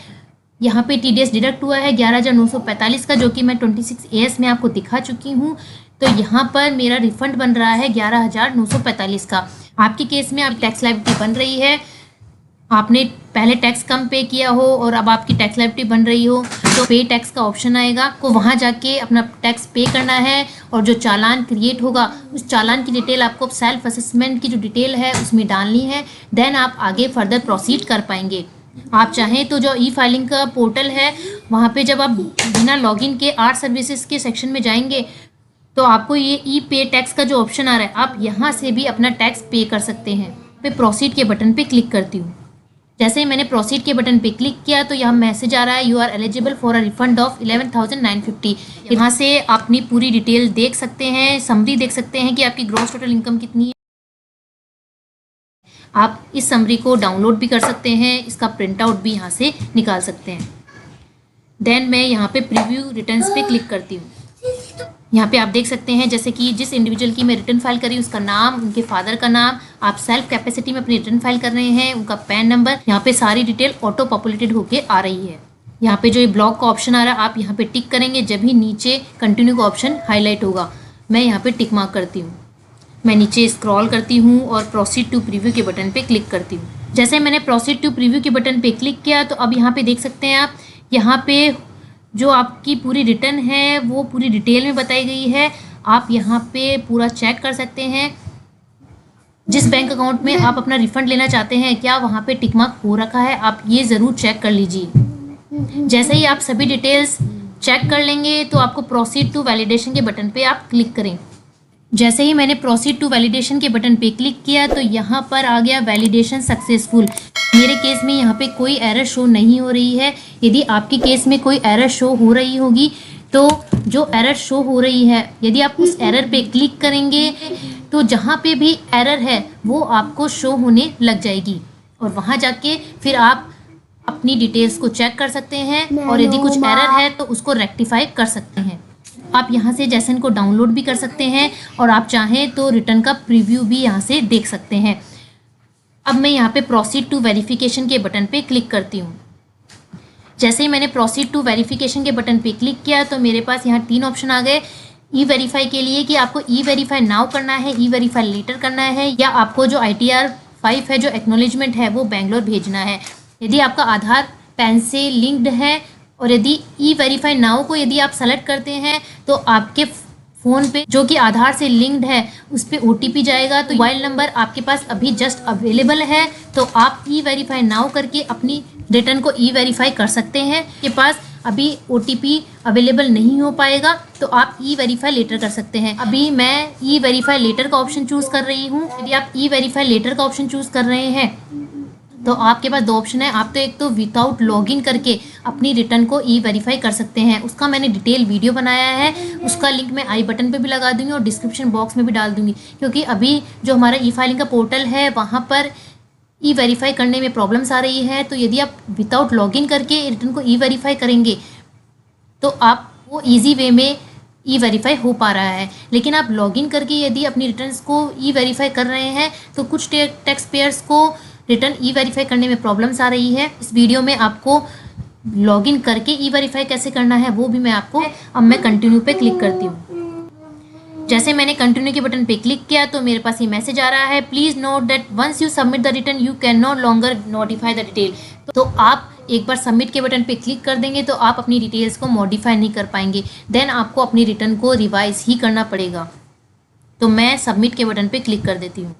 यहाँ पे टीडीएस डिडक्ट हुआ है 11,945 का, जो कि मैं 26AS में आपको दिखा चुकी हूँ। तो यहाँ पर मेरा रिफंड बन रहा है 11,945 का। आपके केस में अब टैक्स लायबिलिटी बन रही है, आपने पहले टैक्स कम पे किया हो और अब आपकी टैक्स लायबिलिटी बन रही हो, तो पे टैक्स का ऑप्शन आएगा, को वहाँ जाके अपना टैक्स पे करना है। और जो चालान क्रिएट होगा उस चालान की डिटेल आपको सेल्फ असेसमेंट की जो डिटेल है उसमें डालनी है। देन आप आगे फर्दर प्रोसीड कर पाएंगे। आप चाहें तो जो ई फाइलिंग का पोर्टल है वहाँ पे जब आप बिना लॉगिन के आर्ट सर्विसेज के सेक्शन में जाएंगे तो आपको ये ई पे टैक्स का जो ऑप्शन आ रहा है, आप यहाँ से भी अपना टैक्स पे कर सकते हैं। पे प्रोसीड के बटन पे क्लिक करती हूँ। जैसे ही मैंने प्रोसीड के बटन पे क्लिक किया तो यहाँ मैसेज आ रहा है you are eligible for a refund of 11,950। यहाँ से आप अपनी पूरी डिटेल देख सकते हैं, समरी देख सकते हैं कि आपकी ग्रॉस टोटल इनकम कितनी है। आप इस समरी को डाउनलोड भी कर सकते हैं, इसका प्रिंट आउट भी यहाँ से निकाल सकते हैं। देन मैं यहाँ पे प्रीव्यू रिटर्न्स पे क्लिक करती हूँ। यहाँ पे आप देख सकते हैं जैसे कि जिस इंडिविजुअल की मैं रिटर्न फाइल करी उसका नाम, उनके फादर का नाम, आप सेल्फ कैपेसिटी में अपनी रिटर्न फाइल कर रहे हैं, उनका पैन नंबर, यहाँ पे सारी डिटेल ऑटो पॉपुलेटेड होके आ रही है। यहाँ पे जो ये ब्लॉक का ऑप्शन आ रहा है आप यहाँ पे टिक करेंगे, जब ही नीचे कंटिन्यू का ऑप्शन हाईलाइट होगा। मैं यहाँ पे टिक मार्क करती हूँ। मैं नीचे स्क्रॉल करती हूँ और प्रोसीड टू प्रीव्यू के बटन पे क्लिक करती हूँ। जैसे मैंने प्रोसीड टू प्रीव्यू के बटन पे क्लिक किया तो अब यहाँ पे देख सकते हैं आप, यहाँ पे जो आपकी पूरी रिटर्न है वो पूरी डिटेल में बताई गई है। आप यहाँ पे पूरा चेक कर सकते हैं। जिस बैंक अकाउंट में आप अपना रिफंड लेना चाहते हैं क्या वहाँ पे टिक मार्क हो रखा है, आप ये ज़रूर चेक कर लीजिए। जैसे ही आप सभी डिटेल्स चेक कर लेंगे तो आपको प्रोसीड टू वैलिडेशन के बटन पे आप क्लिक करें। जैसे ही मैंने प्रोसीड टू वैलिडेशन के बटन पे क्लिक किया तो यहाँ पर आ गया वैलिडेशन सक्सेसफुल। मेरे केस में यहाँ पे कोई एरर शो नहीं हो रही है। यदि आपके केस में कोई एरर शो हो रही होगी तो जो एरर शो हो रही है, यदि आप उस एरर पे क्लिक करेंगे तो जहाँ पे भी एरर है वो आपको शो होने लग जाएगी और वहाँ जाके फिर आप अपनी डिटेल्स को चेक कर सकते हैं और यदि कुछ एरर है तो उसको रेक्टिफाई कर सकते हैं। आप यहाँ से जैसन को डाउनलोड भी कर सकते हैं और आप चाहें तो रिटर्न का प्रीव्यू भी यहाँ से देख सकते हैं। अब मैं यहाँ पे प्रोसीड टू वेरिफिकेशन के बटन पे क्लिक करती हूँ। जैसे ही मैंने प्रोसीड टू वेरिफिकेशन के बटन पे क्लिक किया तो मेरे पास यहाँ 3 ऑप्शन आ गए। ई वेरीफाई के लिए कि आपको ई वेरीफाई नाउ करना है, ई वेरीफाई लेटर करना है, या आपको जो ITR 5 है जो एक्नॉलेजमेंट है वो बेंगलोर भेजना है। यदि आपका आधार पैन से लिंक्ड है और यदि ई वेरीफाई नाउ को यदि आप सेलेक्ट करते हैं तो आपके फ़ोन पे जो कि आधार से लिंक्ड है उस पर OTP जाएगा। तो मोबाइल नंबर आपके पास अभी जस्ट अवेलेबल है तो आप ई वेरीफाई नाउ करके अपनी रिटर्न को ई वेरीफाई कर सकते हैं। के पास अभी OTP अवेलेबल नहीं हो पाएगा तो आप ई वेरीफाई लेटर कर सकते हैं। अभी मैं ई वेरीफाई लेटर का ऑप्शन चूज़ कर रही हूँ। यदि आप ई वेरीफाई लेटर का ऑप्शन चूज़ कर रहे हैं तो आपके पास 2 ऑप्शन है। आप तो एक तो विदाउट लॉगिन करके अपनी रिटर्न को ई वेरीफाई कर सकते हैं, उसका मैंने डिटेल वीडियो बनाया है, उसका लिंक मैं आई बटन पे भी लगा दूंगी और डिस्क्रिप्शन बॉक्स में भी डाल दूंगी। क्योंकि अभी जो हमारा ई फाइलिंग का पोर्टल है वहाँ पर ई वेरीफाई करने में प्रॉब्लम्स आ रही है। तो यदि आप विदाउट लॉगिन करके रिटर्न को ई वेरीफाई करेंगे तो आप वो ईजी वे में ई वेरीफाई हो पा रहा है। लेकिन आप लॉगिन करके यदि अपनी रिटर्न्स को ई वेरीफाई कर रहे हैं तो कुछ टैक्स पेयर्स को रिटर्न ई वेरीफाई करने में प्रॉब्लम्स आ रही है। इस वीडियो में आपको लॉगिन करके ई वेरीफाई कैसे करना है वो भी मैं आपको, अब मैं कंटिन्यू पे क्लिक करती हूँ। जैसे मैंने कंटिन्यू के बटन पे क्लिक किया तो मेरे पास ये मैसेज आ रहा है, please note that once you submit the return you can not longer notify the detail. तो आप एक बार सबमिट के बटन पे क्लिक कर देंगे तो आप अपनी डिटेल्स को मॉडिफाई नहीं कर पाएंगे, देन आपको अपनी रिटर्न को रिवाइज ही करना पड़ेगा। तो मैं सबमिट के बटन पे क्लिक कर देती हूँ।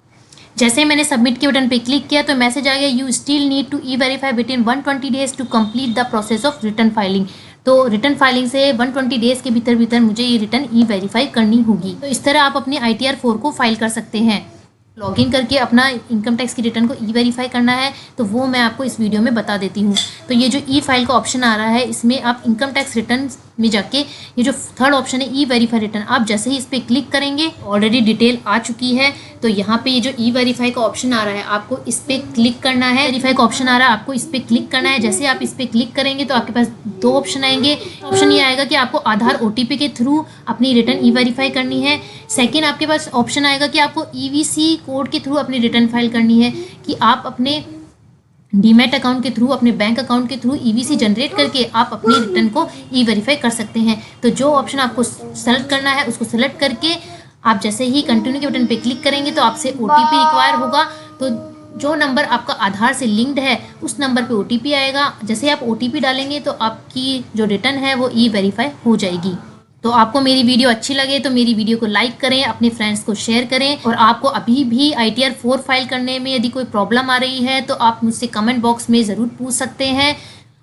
जैसे मैंने सबमिट के बटन पे क्लिक किया तो मैसेज आ गया, you still need to e verify within 120 days to complete the process of return filing. तो रिटर्न फाइलिंग से 120 डेज के भीतर मुझे ये रिटर्न ई वेरीफाई करनी होगी। तो इस तरह आप अपने ITR 4 को फाइल कर सकते हैं। लॉगिन करके अपना इनकम टैक्स की रिटर्न को ई वेरीफाई करना है तो वो मैं आपको इस वीडियो में बता देती हूँ। तो ये जो ई फाइल का ऑप्शन आ रहा है इसमें आप इनकम टैक्स रिटर्न में जाके ये जो 3rd ऑप्शन है ई वेरीफाई रिटर्न, आप जैसे ही इस पर क्लिक करेंगे ऑलरेडी डिटेल आ चुकी है। तो यहाँ पे ये जो ई वेरीफाई का ऑप्शन आ रहा है आपको इस पर क्लिक करना है। वेरीफाई का ऑप्शन आ रहा है आपको इस पर क्लिक करना है। जैसे आप इस पर क्लिक करेंगे तो आपके पास 2 ऑप्शन आएंगे। ऑप्शन ये आएगा कि आपको आधार OTP के थ्रू अपनी रिटर्न ई वेरीफाई करनी है। सेकेंड आपके पास ऑप्शन आएगा कि आपको EVC कोड के थ्रू अपनी रिटर्न फाइल करनी है, कि आप अपने डीमैट अकाउंट के थ्रू, अपने बैंक अकाउंट के थ्रू EVC जनरेट करके आप अपनी रिटर्न को ई वेरीफाई कर सकते हैं। तो जो ऑप्शन आपको सेलेक्ट करना है उसको सेलेक्ट करके आप जैसे ही कंटिन्यू के बटन पे क्लिक करेंगे तो आपसे OTP रिक्वायर होगा। तो जो नंबर आपका आधार से लिंक्ड है उस नंबर पे OTP आएगा। जैसे आप OTP डालेंगे तो आपकी जो रिटर्न है वो ई वेरीफाई हो जाएगी। तो आपको मेरी वीडियो अच्छी लगे तो मेरी वीडियो को लाइक करें, अपने फ्रेंड्स को शेयर करें। और आपको अभी भी ITR 4 फाइल करने में यदि कोई प्रॉब्लम आ रही है तो आप मुझसे कमेंट बॉक्स में ज़रूर पूछ सकते हैं।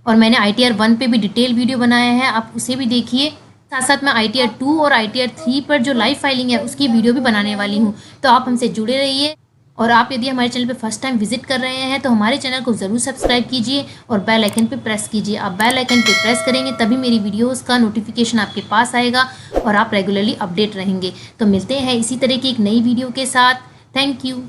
और मैंने ITR 1 पे भी डिटेल वीडियो बनाया है, आप उसे भी देखिए। साथ साथ मैं ITR 2 और ITR 3 पर जो लाइव फाइलिंग है उसकी वीडियो भी बनाने वाली हूँ। तो आप हमसे जुड़े रहिए। और आप यदि हमारे चैनल पे फर्स्ट टाइम विजिट कर रहे हैं तो हमारे चैनल को ज़रूर सब्सक्राइब कीजिए और बेल आइकन पे प्रेस कीजिए। आप बेल आइकन पे प्रेस करेंगे तभी मेरी वीडियोस का नोटिफिकेशन आपके पास आएगा और आप रेगुलरली अपडेट रहेंगे। तो मिलते हैं इसी तरह की एक नई वीडियो के साथ। Thank you.